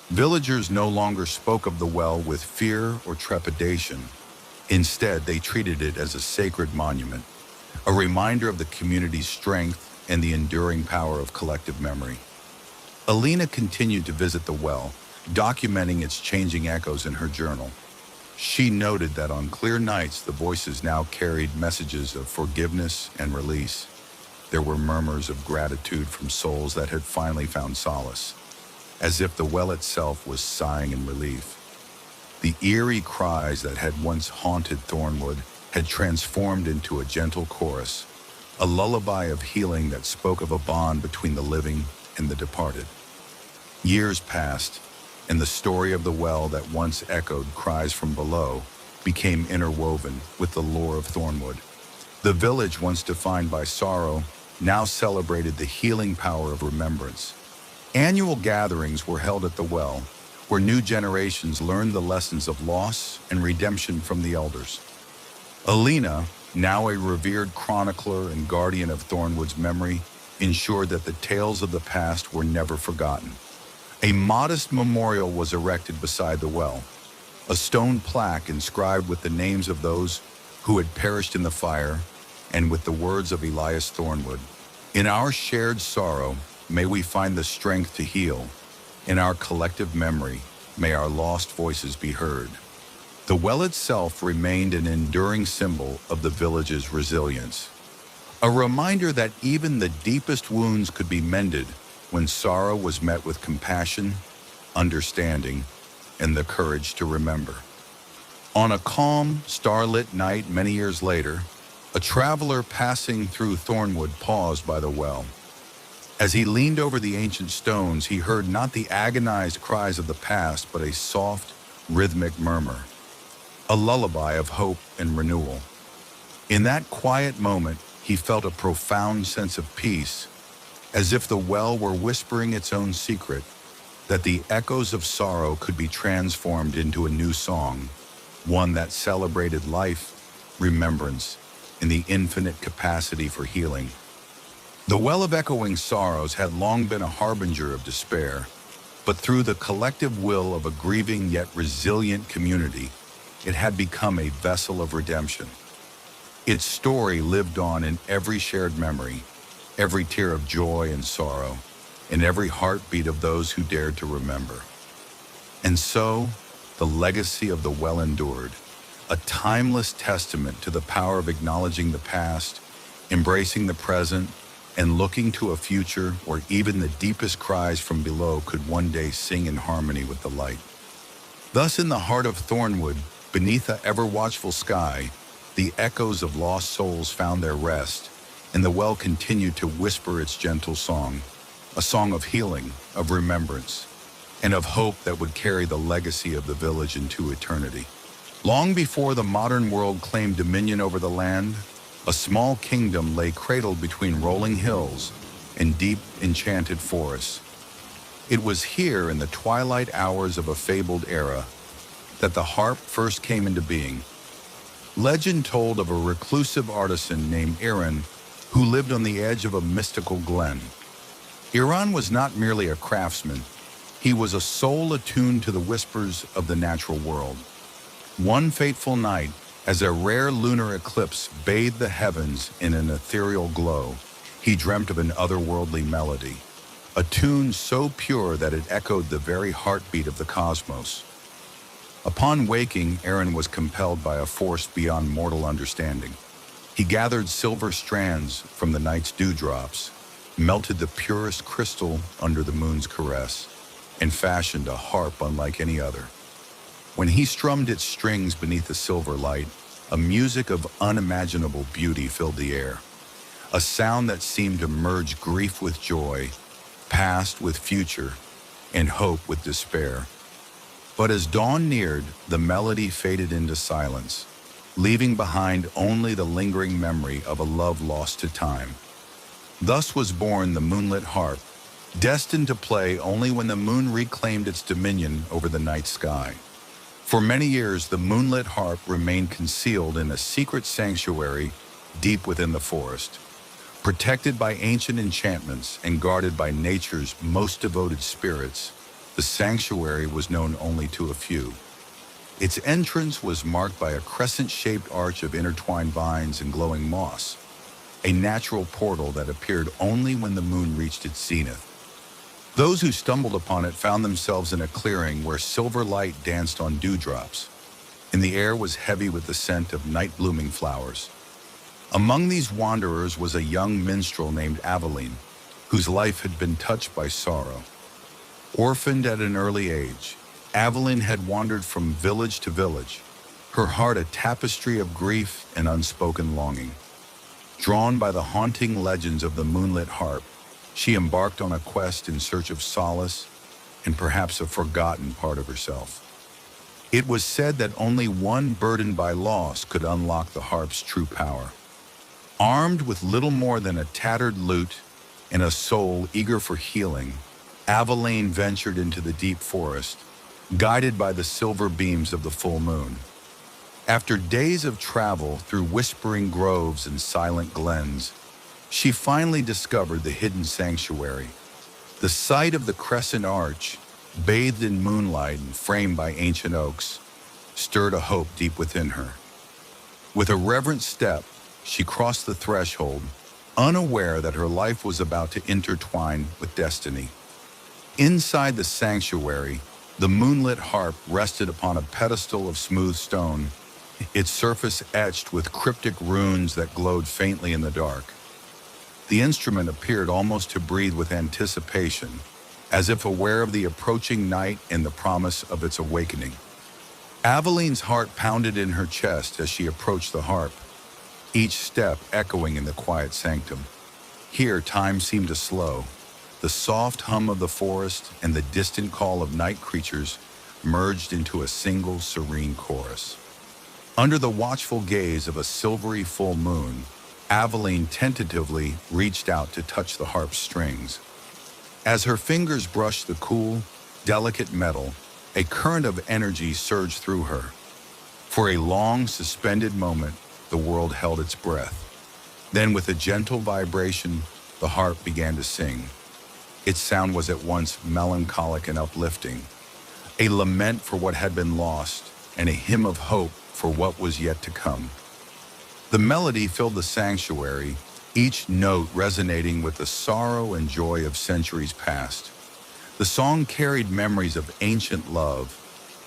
Villagers no longer spoke of the well with fear or trepidation. Instead, they treated it as a sacred monument, a reminder of the community's strength and the enduring power of collective memory. Alina continued to visit the well, documenting its changing echoes in her journal. She noted that on clear nights, the voices now carried messages of forgiveness and release. There were murmurs of gratitude from souls that had finally found solace, as if the well itself was sighing in relief. The eerie cries that had once haunted Thornwood had transformed into a gentle chorus, a lullaby of healing that spoke of a bond between the living and the departed. Years passed, and the story of the well that once echoed cries from below became interwoven with the lore of Thornwood. The village, once defined by sorrow, now celebrated the healing power of remembrance. Annual gatherings were held at the well, where new generations learned the lessons of loss and redemption from the elders. Alina, now a revered chronicler and guardian of Thornwood's memory, ensured that the tales of the past were never forgotten. A modest memorial was erected beside the well, a stone plaque inscribed with the names of those who had perished in the fire and with the words of Elias Thornwood. In our shared sorrow, may we find the strength to heal. In our collective memory, may our lost voices be heard. The well itself remained an enduring symbol of the village's resilience, a reminder that even the deepest wounds could be mended when sorrow was met with compassion, understanding, and the courage to remember. On a calm, starlit night many years later, a traveler passing through Thornwood paused by the well. As he leaned over the ancient stones, he heard not the agonized cries of the past, but a soft, rhythmic murmur, a lullaby of hope and renewal. In that quiet moment, he felt a profound sense of peace, as if the well were whispering its own secret, that the echoes of sorrow could be transformed into a new song, one that celebrated life, remembrance, and the infinite capacity for healing. The well of echoing sorrows had long been a harbinger of despair, but through the collective will of a grieving yet resilient community, it had become a vessel of redemption. Its story lived on in every shared memory, every tear of joy and sorrow, in every heartbeat of those who dared to remember. And so, the legacy of the well endured, a timeless testament to the power of acknowledging the past, embracing the present, and looking to a future where even the deepest cries from below could one day sing in harmony with the light. Thus, in the heart of Thornwood, beneath the ever-watchful sky, the echoes of lost souls found their rest, and the well continued to whisper its gentle song, a song of healing, of remembrance, and of hope that would carry the legacy of the village into eternity. Long before the modern world claimed dominion over the land, a small kingdom lay cradled between rolling hills and deep, enchanted forests. It was here in the twilight hours of a fabled era that the harp first came into being. Legend told of a reclusive artisan named Eerie who lived on the edge of a mystical glen. Eerie was not merely a craftsman, he was a soul attuned to the whispers of the natural world. One fateful night, as a rare lunar eclipse bathed the heavens in an ethereal glow, he dreamt of an otherworldly melody, a tune so pure that it echoed the very heartbeat of the cosmos. Upon waking, Eerie was compelled by a force beyond mortal understanding. He gathered silver strands from the night's dewdrops, melted the purest crystal under the moon's caress, and fashioned a harp unlike any other. When he strummed its strings beneath the silver light, a music of unimaginable beauty filled the air, a sound that seemed to merge grief with joy, past with future, and hope with despair. But as dawn neared, the melody faded into silence, leaving behind only the lingering memory of a love lost to time. Thus was born the moonlit harp, destined to play only when the moon reclaimed its dominion over the night sky. For many years, the moonlit harp remained concealed in a secret sanctuary deep within the forest. Protected by ancient enchantments and guarded by nature's most devoted spirits, the sanctuary was known only to a few. Its entrance was marked by a crescent-shaped arch of intertwined vines and glowing moss, a natural portal that appeared only when the moon reached its zenith. Those who stumbled upon it found themselves in a clearing where silver light danced on dewdrops, and the air was heavy with the scent of night-blooming flowers. Among these wanderers was a young minstrel named Aveline, whose life had been touched by sorrow. Orphaned at an early age, Aveline had wandered from village to village, her heart a tapestry of grief and unspoken longing. Drawn by the haunting legends of the moonlit harp, she embarked on a quest in search of solace and perhaps a forgotten part of herself. It was said that only one burdened by loss could unlock the harp's true power. Armed with little more than a tattered lute and a soul eager for healing, Aveline ventured into the deep forest, guided by the silver beams of the full moon. After days of travel through whispering groves and silent glens, she finally discovered the hidden sanctuary. The sight of the crescent arch, bathed in moonlight and framed by ancient oaks, stirred a hope deep within her. With a reverent step, she crossed the threshold, unaware that her life was about to intertwine with destiny. Inside the sanctuary, the moonlit harp rested upon a pedestal of smooth stone, its surface etched with cryptic runes that glowed faintly in the dark. The instrument appeared almost to breathe with anticipation, as if aware of the approaching night and the promise of its awakening. Aveline's heart pounded in her chest as she approached the harp, each step echoing in the quiet sanctum. Here, time seemed to slow. The soft hum of the forest and the distant call of night creatures merged into a single serene chorus. Under the watchful gaze of a silvery full moon, Aveline tentatively reached out to touch the harp's strings. As her fingers brushed the cool, delicate metal, a current of energy surged through her. For a long, suspended moment, the world held its breath. Then, with a gentle vibration, the harp began to sing. Its sound was at once melancholic and uplifting, a lament for what had been lost, and a hymn of hope for what was yet to come. The melody filled the sanctuary, each note resonating with the sorrow and joy of centuries past. The song carried memories of ancient love,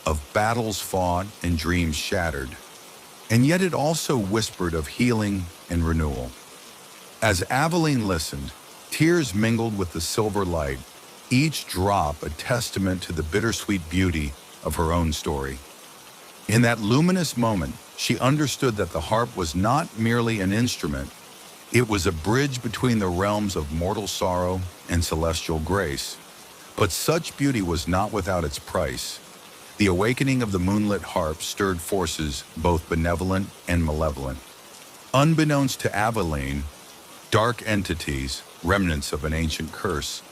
of battles fought and dreams shattered, and yet it also whispered of healing and renewal. As Aveline listened, tears mingled with the silver light, each drop a testament to the bittersweet beauty of her own story. In that luminous moment, she understood that the harp was not merely an instrument, it was a bridge between the realms of mortal sorrow and celestial grace. But such beauty was not without its price. The awakening of the moonlit harp stirred forces both benevolent and malevolent. Unbeknownst to Aveline, dark entities, remnants of an ancient curse,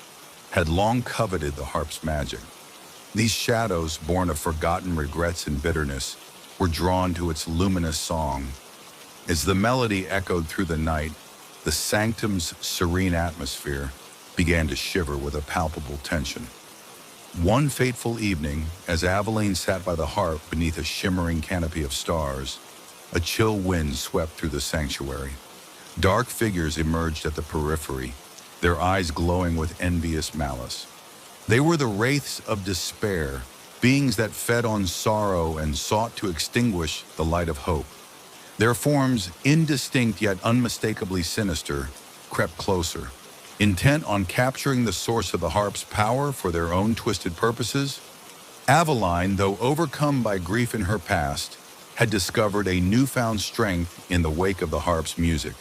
had long coveted the harp's magic. These shadows, born of forgotten regrets and bitterness, were drawn to its luminous song. As the melody echoed through the night, the sanctum's serene atmosphere began to shiver with a palpable tension. One fateful evening, as Aveline sat by the harp beneath a shimmering canopy of stars, a chill wind swept through the sanctuary. Dark figures emerged at the periphery, their eyes glowing with envious malice. They were the wraiths of despair, beings that fed on sorrow and sought to extinguish the light of hope. Their forms, indistinct yet unmistakably sinister, crept closer. Intent on capturing the source of the harp's power for their own twisted purposes, Aveline, though overcome by grief in her past, had discovered a newfound strength in the wake of the harp's music.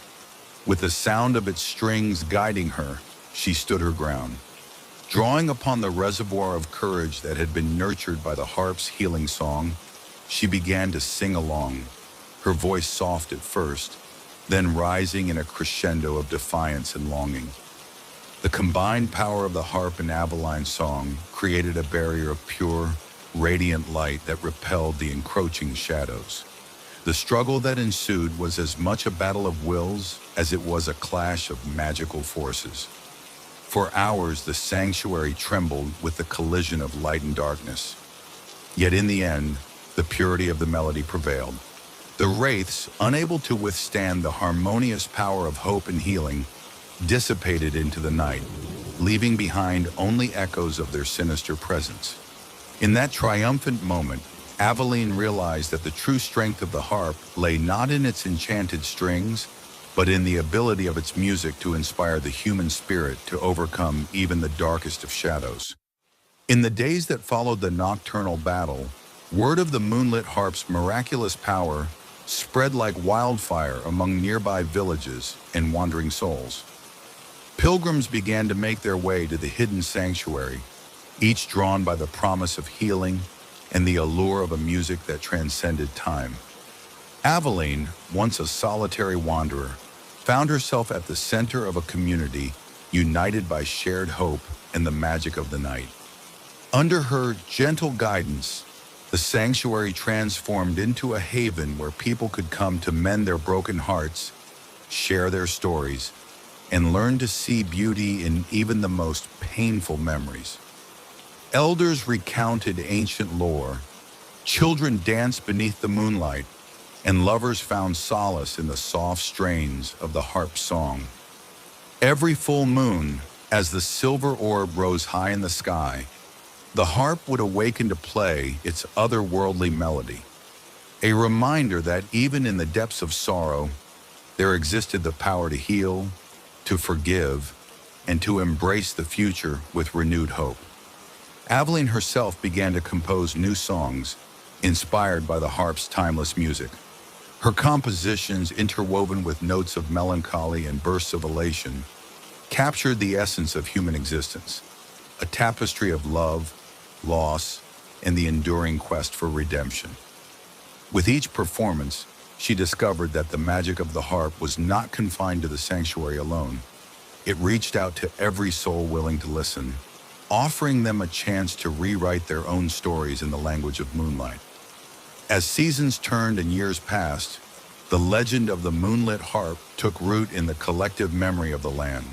With the sound of its strings guiding her, she stood her ground. Drawing upon the reservoir of courage that had been nurtured by the harp's healing song, she began to sing along, her voice soft at first, then rising in a crescendo of defiance and longing. The combined power of the harp and Aveline's song created a barrier of pure, radiant light that repelled the encroaching shadows. The struggle that ensued was as much a battle of wills as it was a clash of magical forces. For hours, the sanctuary trembled with the collision of light and darkness. Yet in the end, the purity of the melody prevailed. The wraiths, unable to withstand the harmonious power of hope and healing, dissipated into the night, leaving behind only echoes of their sinister presence. In that triumphant moment, Aveline realized that the true strength of the harp lay not in its enchanted strings, but in the ability of its music to inspire the human spirit to overcome even the darkest of shadows. In the days that followed the nocturnal battle, word of the moonlit harp's miraculous power spread like wildfire among nearby villages and wandering souls. Pilgrims began to make their way to the hidden sanctuary, each drawn by the promise of healing and the allure of a music that transcended time. Aveline, once a solitary wanderer, found herself at the center of a community united by shared hope and the magic of the night. Under her gentle guidance, the sanctuary transformed into a haven where people could come to mend their broken hearts, share their stories, and learn to see beauty in even the most painful memories. Elders recounted ancient lore, children danced beneath the moonlight, and lovers found solace in the soft strains of the harp's song. Every full moon, as the silver orb rose high in the sky, the harp would awaken to play its otherworldly melody, a reminder that even in the depths of sorrow, there existed the power to heal, to forgive, and to embrace the future with renewed hope. Aveline herself began to compose new songs, inspired by the harp's timeless music. Her compositions, interwoven with notes of melancholy and bursts of elation, captured the essence of human existence, a tapestry of love, loss, and the enduring quest for redemption. With each performance, she discovered that the magic of the harp was not confined to the sanctuary alone. It reached out to every soul willing to listen, offering them a chance to rewrite their own stories in the language of moonlight. As seasons turned and years passed, the legend of the moonlit harp took root in the collective memory of the land.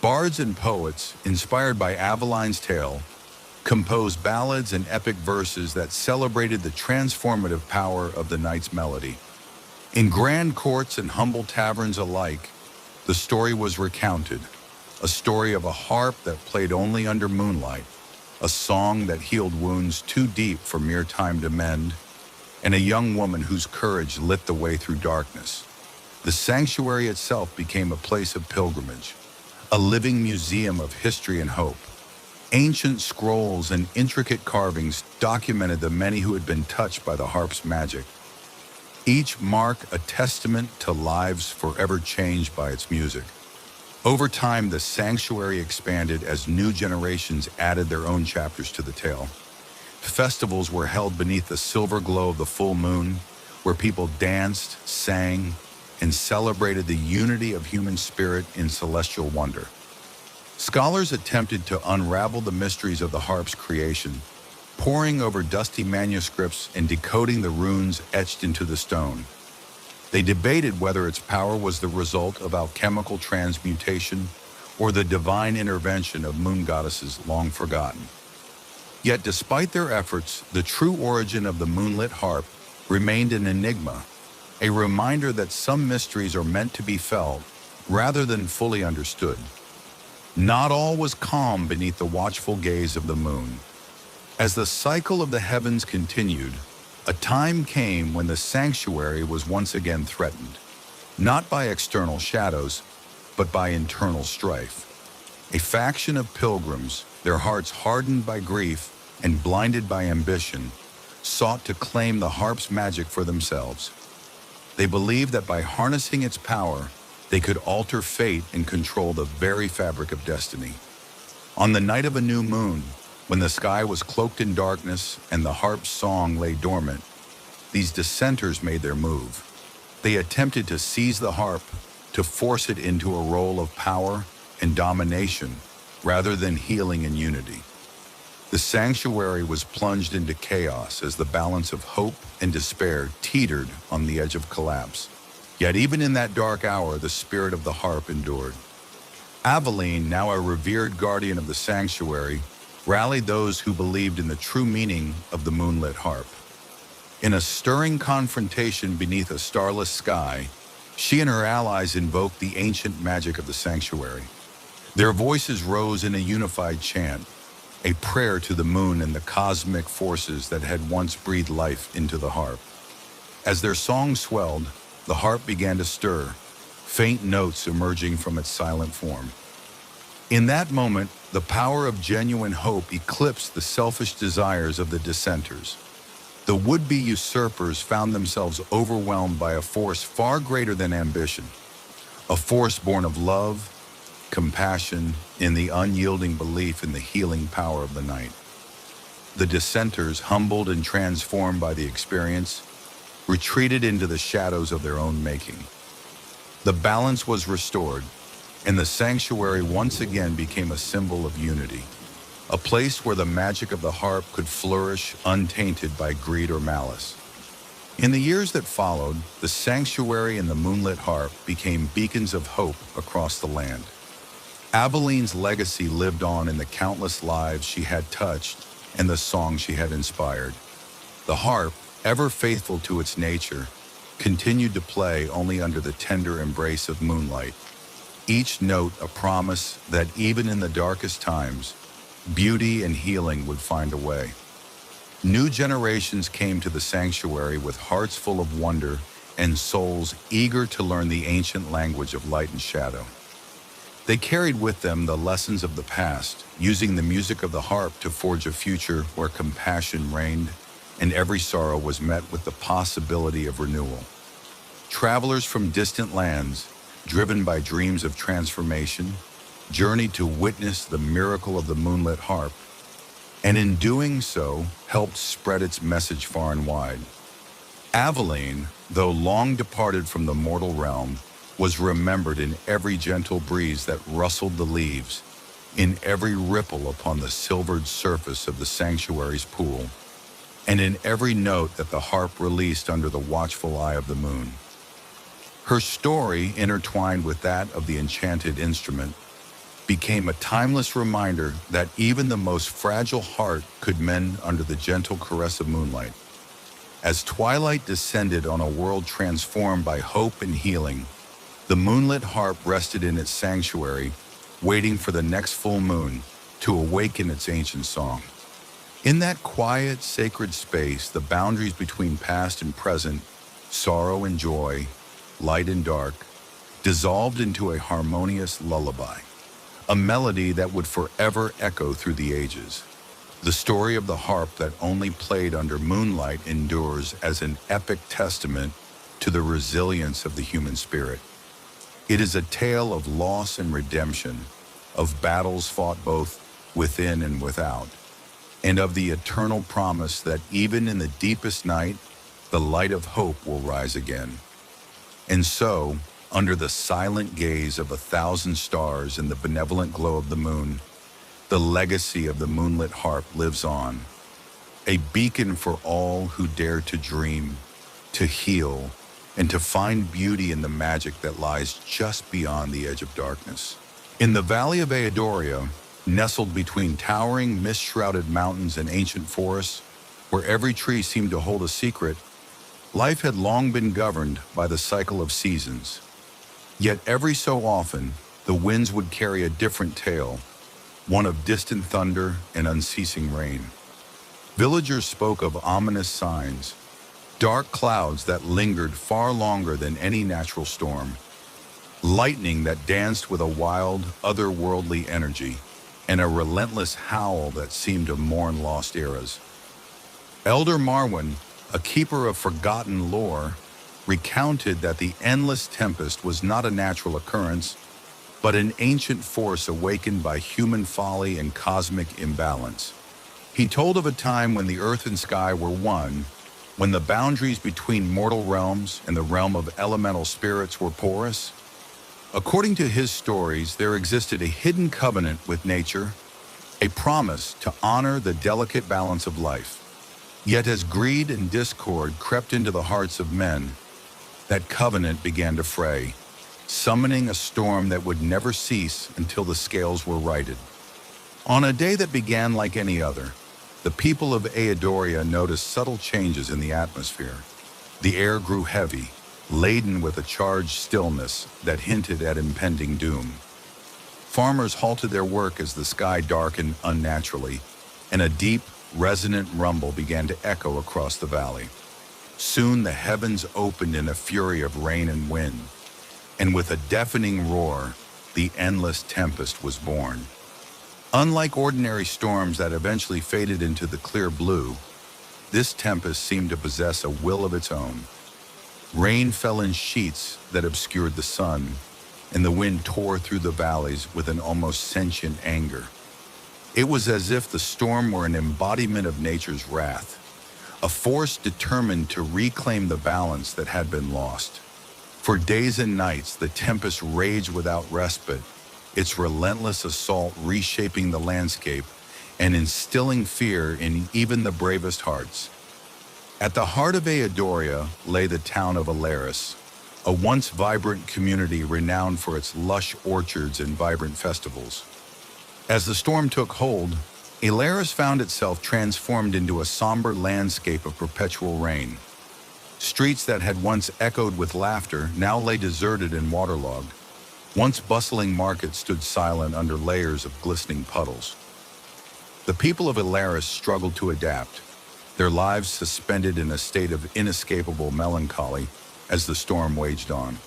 Bards and poets, inspired by Aveline's tale, composed ballads and epic verses that celebrated the transformative power of the night's melody. In grand courts and humble taverns alike, the story was recounted, a story of a harp that played only under moonlight, a song that healed wounds too deep for mere time to mend, and a young woman whose courage lit the way through darkness. The sanctuary itself became a place of pilgrimage, a living museum of history and hope. Ancient scrolls and intricate carvings documented the many who had been touched by the harp's magic, each mark a testament to lives forever changed by its music. Over time, the sanctuary expanded as new generations added their own chapters to the tale. Festivals were held beneath the silver glow of the full moon, where people danced, sang, and celebrated the unity of human spirit in celestial wonder. Scholars attempted to unravel the mysteries of the harp's creation, poring over dusty manuscripts and decoding the runes etched into the stone. They debated whether its power was the result of alchemical transmutation or the divine intervention of moon goddesses long forgotten. Yet despite their efforts, the true origin of the moonlit harp remained an enigma, a reminder that some mysteries are meant to be felt rather than fully understood. Not all was calm beneath the watchful gaze of the moon. As the cycle of the heavens continued, a time came when the sanctuary was once again threatened, not by external shadows, but by internal strife. A faction of pilgrims, their hearts hardened by grief and blinded by ambition, sought to claim the harp's magic for themselves. They believed that by harnessing its power, they could alter fate and control the very fabric of destiny. On the night of a new moon, when the sky was cloaked in darkness and the harp's song lay dormant, these dissenters made their move. They attempted to seize the harp, to force it into a role of power and domination rather than healing and unity. The sanctuary was plunged into chaos as the balance of hope and despair teetered on the edge of collapse. Yet even in that dark hour, the spirit of the harp endured. Aveline, now a revered guardian of the sanctuary, rallied those who believed in the true meaning of the moonlit harp. In a stirring confrontation beneath a starless sky, she and her allies invoked the ancient magic of the sanctuary. Their voices rose in a unified chant, a prayer to the moon and the cosmic forces that had once breathed life into the harp. As their song swelled, the harp began to stir, faint notes emerging from its silent form. In that moment, the power of genuine hope eclipsed the selfish desires of the dissenters. The would-be usurpers found themselves overwhelmed by a force far greater than ambition, a force born of love, compassion, and the unyielding belief in the healing power of the night. The dissenters, humbled and transformed by the experience, retreated into the shadows of their own making. The balance was restored, and the sanctuary once again became a symbol of unity, a place where the magic of the harp could flourish untainted by greed or malice. In the years that followed, the sanctuary and the moonlit harp became beacons of hope across the land. Aveline's legacy lived on in the countless lives she had touched and the songs she had inspired. The harp, ever faithful to its nature, continued to play only under the tender embrace of moonlight, each note a promise that even in the darkest times, beauty and healing would find a way. New generations came to the sanctuary with hearts full of wonder and souls eager to learn the ancient language of light and shadow. They carried with them the lessons of the past, using the music of the harp to forge a future where compassion reigned and every sorrow was met with the possibility of renewal. Travelers from distant lands, driven by dreams of transformation, journeyed to witness the miracle of the moonlit harp, and in doing so, helped spread its message far and wide. Aveline, though long departed from the mortal realm, was remembered in every gentle breeze that rustled the leaves, in every ripple upon the silvered surface of the sanctuary's pool, and in every note that the harp released under the watchful eye of the moon. Her story, intertwined with that of the enchanted instrument, became a timeless reminder that even the most fragile heart could mend under the gentle caress of moonlight. As twilight descended on a world transformed by hope and healing, the moonlit harp rested in its sanctuary, waiting for the next full moon to awaken its ancient song. In that quiet, sacred space, the boundaries between past and present, sorrow and joy, light and dark, dissolved into a harmonious lullaby, a melody that would forever echo through the ages. The story of the harp that only played under moonlight endures as an epic testament to the resilience of the human spirit. It is a tale of loss and redemption, of battles fought both within and without, and of the eternal promise that even in the deepest night, the light of hope will rise again. And so, under the silent gaze of 1,000 stars and the benevolent glow of the moon, the legacy of the moonlit harp lives on, a beacon for all who dare to dream, to heal, and to find beauty in the magic that lies just beyond the edge of darkness. In the valley of Eodoria, nestled between towering, mist-shrouded mountains and ancient forests, where every tree seemed to hold a secret, life had long been governed by the cycle of seasons. Yet every so often, the winds would carry a different tale, one of distant thunder and unceasing rain. Villagers spoke of ominous signs, dark clouds that lingered far longer than any natural storm, lightning that danced with a wild, otherworldly energy, and a relentless howl that seemed to mourn lost eras. Elder Marwyn, a keeper of forgotten lore, recounted that the endless tempest was not a natural occurrence, but an ancient force awakened by human folly and cosmic imbalance. He told of a time when the earth and sky were one, when the boundaries between mortal realms and the realm of elemental spirits were porous. According to his stories, there existed a hidden covenant with nature, a promise to honor the delicate balance of life. Yet as greed and discord crept into the hearts of men, that covenant began to fray, summoning a storm that would never cease until the scales were righted. On a day that began like any other, the people of Eodoria noticed subtle changes in the atmosphere. The air grew heavy, laden with a charged stillness that hinted at impending doom. Farmers halted their work as the sky darkened unnaturally, and a deep, resonant rumble began to echo across the valley. Soon the heavens opened in a fury of rain and wind, and with a deafening roar, the endless tempest was born. Unlike ordinary storms that eventually faded into the clear blue, this tempest seemed to possess a will of its own. Rain fell in sheets that obscured the sun, and the wind tore through the valleys with an almost sentient anger. It was as if the storm were an embodiment of nature's wrath, a force determined to reclaim the balance that had been lost. For days and nights, the tempest raged without respite, its relentless assault reshaping the landscape and instilling fear in even the bravest hearts. At the heart of Eodaria lay the town of Alaris, a once vibrant community renowned for its lush orchards and vibrant festivals. As the storm took hold, Alaris found itself transformed into a somber landscape of perpetual rain. Streets that had once echoed with laughter now lay deserted and waterlogged. Once bustling markets stood silent under layers of glistening puddles. The people of Alaris struggled to adapt, their lives suspended in a state of inescapable melancholy as the storm waged on.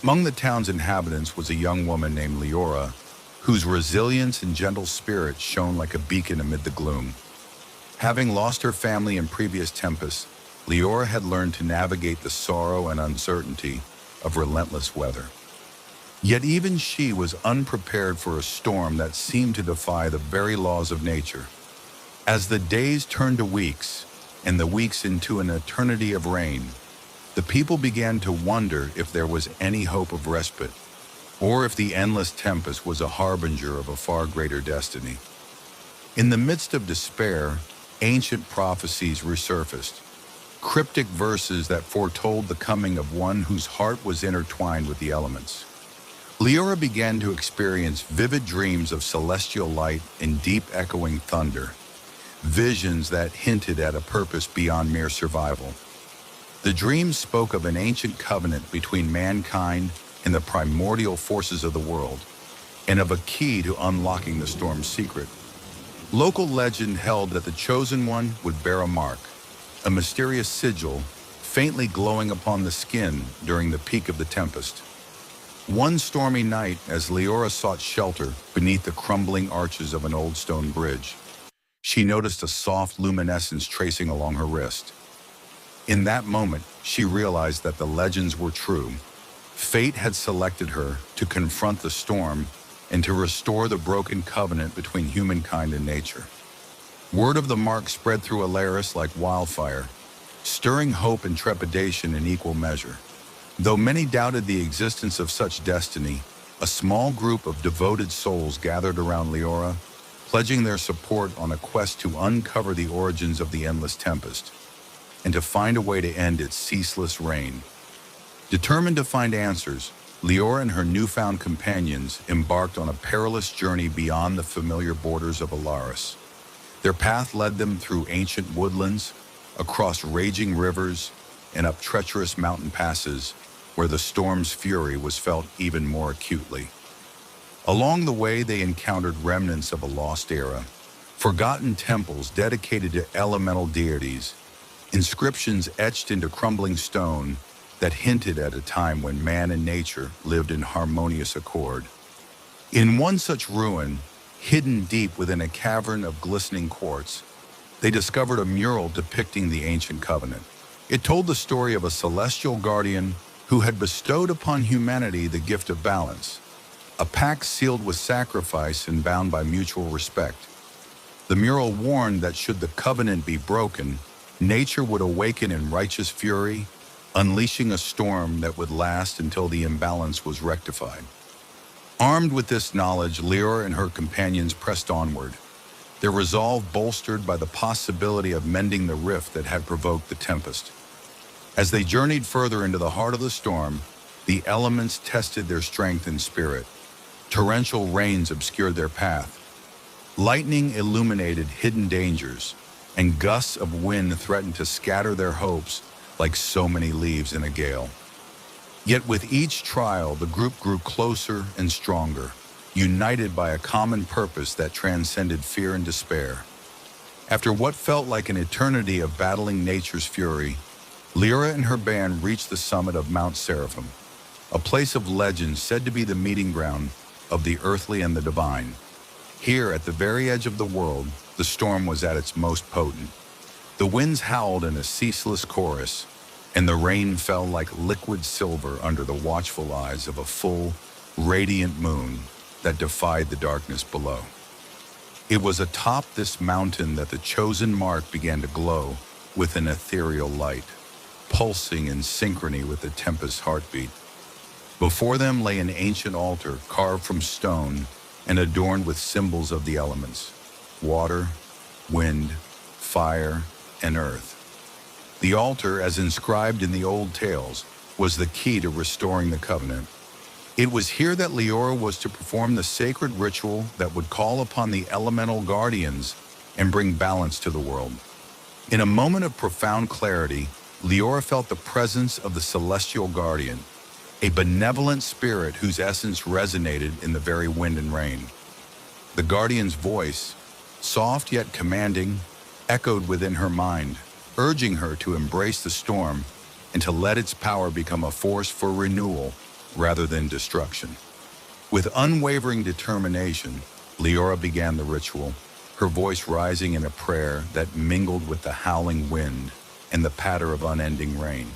Among the town's inhabitants was a young woman named Leora, whose resilience and gentle spirit shone like a beacon amid the gloom. Having lost her family in previous tempests, Leora had learned to navigate the sorrow and uncertainty of relentless weather. Yet even she was unprepared for a storm that seemed to defy the very laws of nature. As the days turned to weeks, and the weeks into an eternity of rain, the people began to wonder if there was any hope of respite, or if the endless tempest was a harbinger of a far greater destiny. In the midst of despair, ancient prophecies resurfaced, cryptic verses that foretold the coming of one whose heart was intertwined with the elements. Leora began to experience vivid dreams of celestial light and deep echoing thunder, visions that hinted at a purpose beyond mere survival. The dreams spoke of an ancient covenant between mankind and the primordial forces of the world, and of a key to unlocking the storm's secret. Local legend held that the chosen one would bear a mark, a mysterious sigil faintly glowing upon the skin during the peak of the tempest. One stormy night, as Leora sought shelter beneath the crumbling arches of an old stone bridge, she noticed a soft luminescence tracing along her wrist. In that moment, she realized that the legends were true. Fate had selected her to confront the storm and to restore the broken covenant between humankind and nature. Word of the mark spread through Alaris like wildfire, stirring hope and trepidation in equal measure. Though many doubted the existence of such destiny, a small group of devoted souls gathered around Leora, pledging their support on a quest to uncover the origins of the endless tempest and to find a way to end its ceaseless reign. Determined to find answers, Leora and her newfound companions embarked on a perilous journey beyond the familiar borders of Alaris. Their path led them through ancient woodlands, across raging rivers, and up treacherous mountain passes where the storm's fury was felt even more acutely. Along the way, they encountered remnants of a lost era, forgotten temples dedicated to elemental deities, inscriptions etched into crumbling stone that hinted at a time when man and nature lived in harmonious accord. In one such ruin, hidden deep within a cavern of glistening quartz, they discovered a mural depicting the ancient covenant. It told the story of a celestial guardian who had bestowed upon humanity the gift of balance, a pact sealed with sacrifice and bound by mutual respect. The mural warned that should the covenant be broken, nature would awaken in righteous fury, unleashing a storm that would last until the imbalance was rectified. Armed with this knowledge, Leora and her companions pressed onward, their resolve bolstered by the possibility of mending the rift that had provoked the tempest. As they journeyed further into the heart of the storm, the elements tested their strength and spirit. Torrential rains obscured their path. Lightning illuminated hidden dangers, and gusts of wind threatened to scatter their hopes like so many leaves in a gale. Yet with each trial, the group grew closer and stronger, united by a common purpose that transcended fear and despair. After what felt like an eternity of battling nature's fury, Lyra and her band reached the summit of Mount Seraphim, a place of legend said to be the meeting ground of the earthly and the divine. Here, at the very edge of the world, the storm was at its most potent. The winds howled in a ceaseless chorus, and the rain fell like liquid silver under the watchful eyes of a full, radiant moon that defied the darkness below. It was atop this mountain that the chosen mark began to glow with an ethereal light, pulsing in synchrony with the tempest's heartbeat. Before them lay an ancient altar carved from stone and adorned with symbols of the elements: water, wind, fire, and earth. The altar, as inscribed in the old tales, was the key to restoring the covenant. It was here that Lyra was to perform the sacred ritual that would call upon the elemental guardians and bring balance to the world. In a moment of profound clarity, Lyra felt the presence of the celestial guardian, a benevolent spirit whose essence resonated in the very wind and rain. The guardian's voice, soft yet commanding, echoed within her mind, urging her to embrace the storm and to let its power become a force for renewal rather than destruction. With unwavering determination, Lyra began the ritual, her voice rising in a prayer that mingled with the howling wind and the patter of unending rain.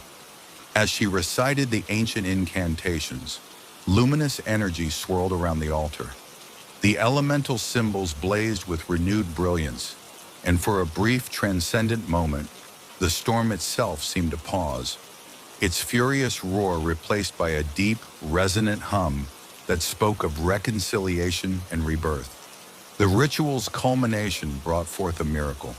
As she recited the ancient incantations, luminous energy swirled around the altar. The elemental symbols blazed with renewed brilliance, and for a brief, transcendent moment, the storm itself seemed to pause, its furious roar replaced by a deep, resonant hum that spoke of reconciliation and rebirth. The ritual's culmination brought forth a miracle.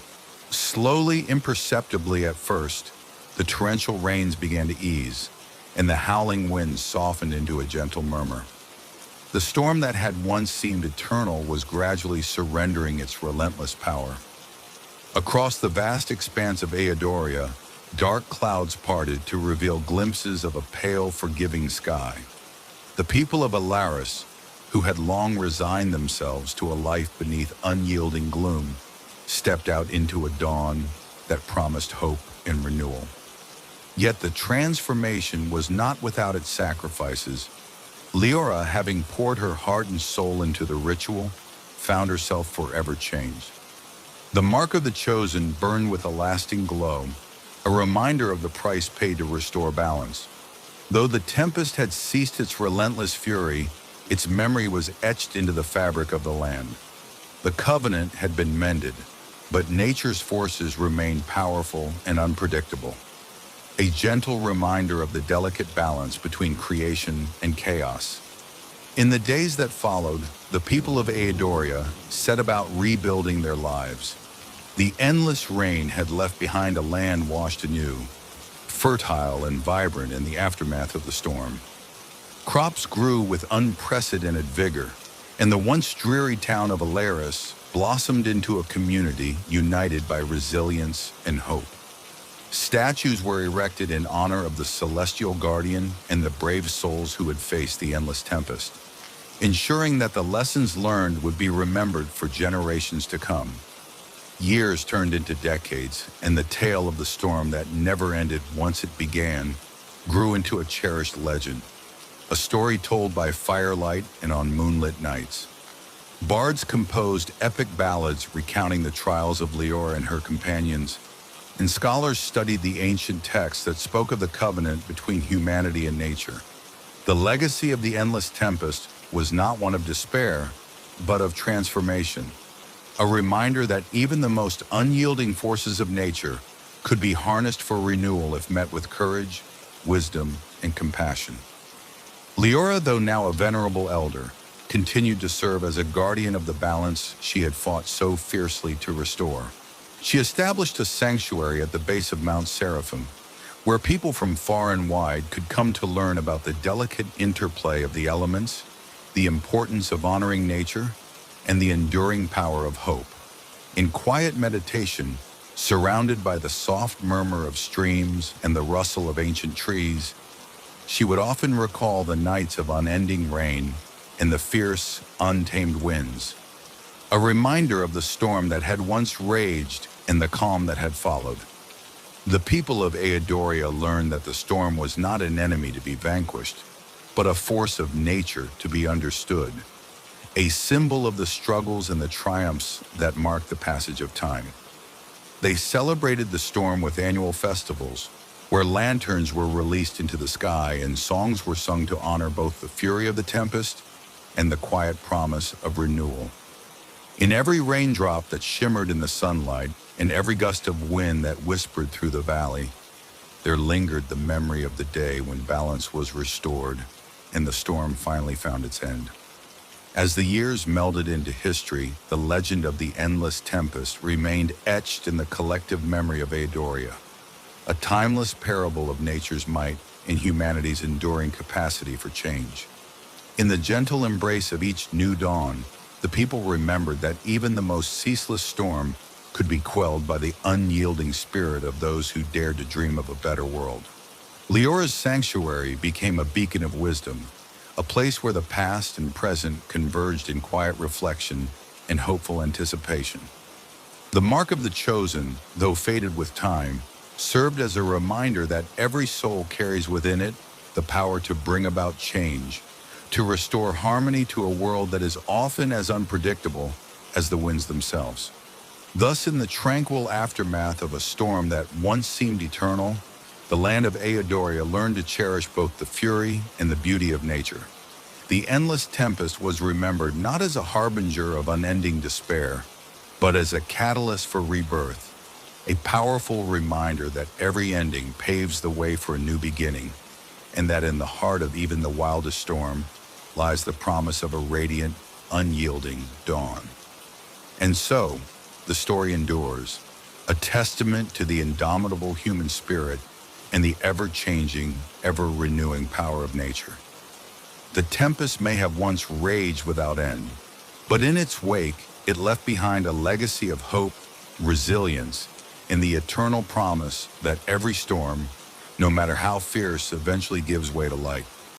Slowly, imperceptibly at first, the torrential rains began to ease, and the howling winds softened into a gentle murmur. The storm that had once seemed eternal was gradually surrendering its relentless power. Across the vast expanse of Aedoria, dark clouds parted to reveal glimpses of a pale, forgiving sky. The people of Alaris, who had long resigned themselves to a life beneath unyielding gloom, stepped out into a dawn that promised hope and renewal. Yet the transformation was not without its sacrifices. Lyra, having poured her heart and soul into the ritual, found herself forever changed. The mark of the chosen burned with a lasting glow, a reminder of the price paid to restore balance. Though the tempest had ceased its relentless fury, its memory was etched into the fabric of the land. The covenant had been mended, but nature's forces remained powerful and unpredictable, a gentle reminder of the delicate balance between creation and chaos. In the days that followed, the people of Aedoria set about rebuilding their lives. The endless rain had left behind a land washed anew, fertile and vibrant in the aftermath of the storm. Crops grew with unprecedented vigor, and the once dreary town of Alaris blossomed into a community united by resilience and hope. Statues were erected in honor of the celestial guardian and the brave souls who had faced the endless tempest, ensuring that the lessons learned would be remembered for generations to come. Years turned into decades, and the tale of the storm that never ended once it began grew into a cherished legend, a story told by firelight and on moonlit nights. Bards composed epic ballads recounting the trials of Lyra and her companions, and scholars studied the ancient texts that spoke of the covenant between humanity and nature. The legacy of the endless tempest was not one of despair, but of transformation, a reminder that even the most unyielding forces of nature could be harnessed for renewal if met with courage, wisdom, and compassion. Lyra, though now a venerable elder, continued to serve as a guardian of the balance she had fought so fiercely to restore. She established a sanctuary at the base of Mount Seraphim, where people from far and wide could come to learn about the delicate interplay of the elements, the importance of honoring nature, and the enduring power of hope. In quiet meditation, surrounded by the soft murmur of streams and the rustle of ancient trees, she would often recall the nights of unending rain and the fierce, untamed winds. a reminder of the storm that had once raged and the calm that had followed. The people of Aedoria learned that the storm was not an enemy to be vanquished, but a force of nature to be understood, a symbol of the struggles and the triumphs that marked the passage of time. They celebrated the storm with annual festivals, where lanterns were released into the sky and songs were sung to honor both the fury of the tempest and the quiet promise of renewal. In every raindrop that shimmered in the sunlight, in every gust of wind that whispered through the valley, there lingered the memory of the day when balance was restored and the storm finally found its end. As the years melded into history, the legend of the endless tempest remained etched in the collective memory of Aedoria, a timeless parable of nature's might and humanity's enduring capacity for change. In the gentle embrace of each new dawn, the people remembered that even the most ceaseless storm could be quelled by the unyielding spirit of those who dared to dream of a better world. Leora's sanctuary became a beacon of wisdom, a place where the past and present converged in quiet reflection and hopeful anticipation. The mark of the chosen, though faded with time, served as a reminder that every soul carries within it the power to bring about change, to restore harmony to a world that is often as unpredictable as the winds themselves. Thus, in the tranquil aftermath of a storm that once seemed eternal, the land of Aedoria learned to cherish both the fury and the beauty of nature. The endless tempest was remembered not as a harbinger of unending despair, but as a catalyst for rebirth, a powerful reminder that every ending paves the way for a new beginning, and that in the heart of even the wildest storm lies the promise of a radiant, unyielding dawn. And so, the story endures, a testament to the indomitable human spirit and the ever-changing, ever-renewing power of nature. The tempest may have once raged without end, but in its wake, it left behind a legacy of hope, resilience, and the eternal promise that every storm, no matter how fierce, eventually gives way to light.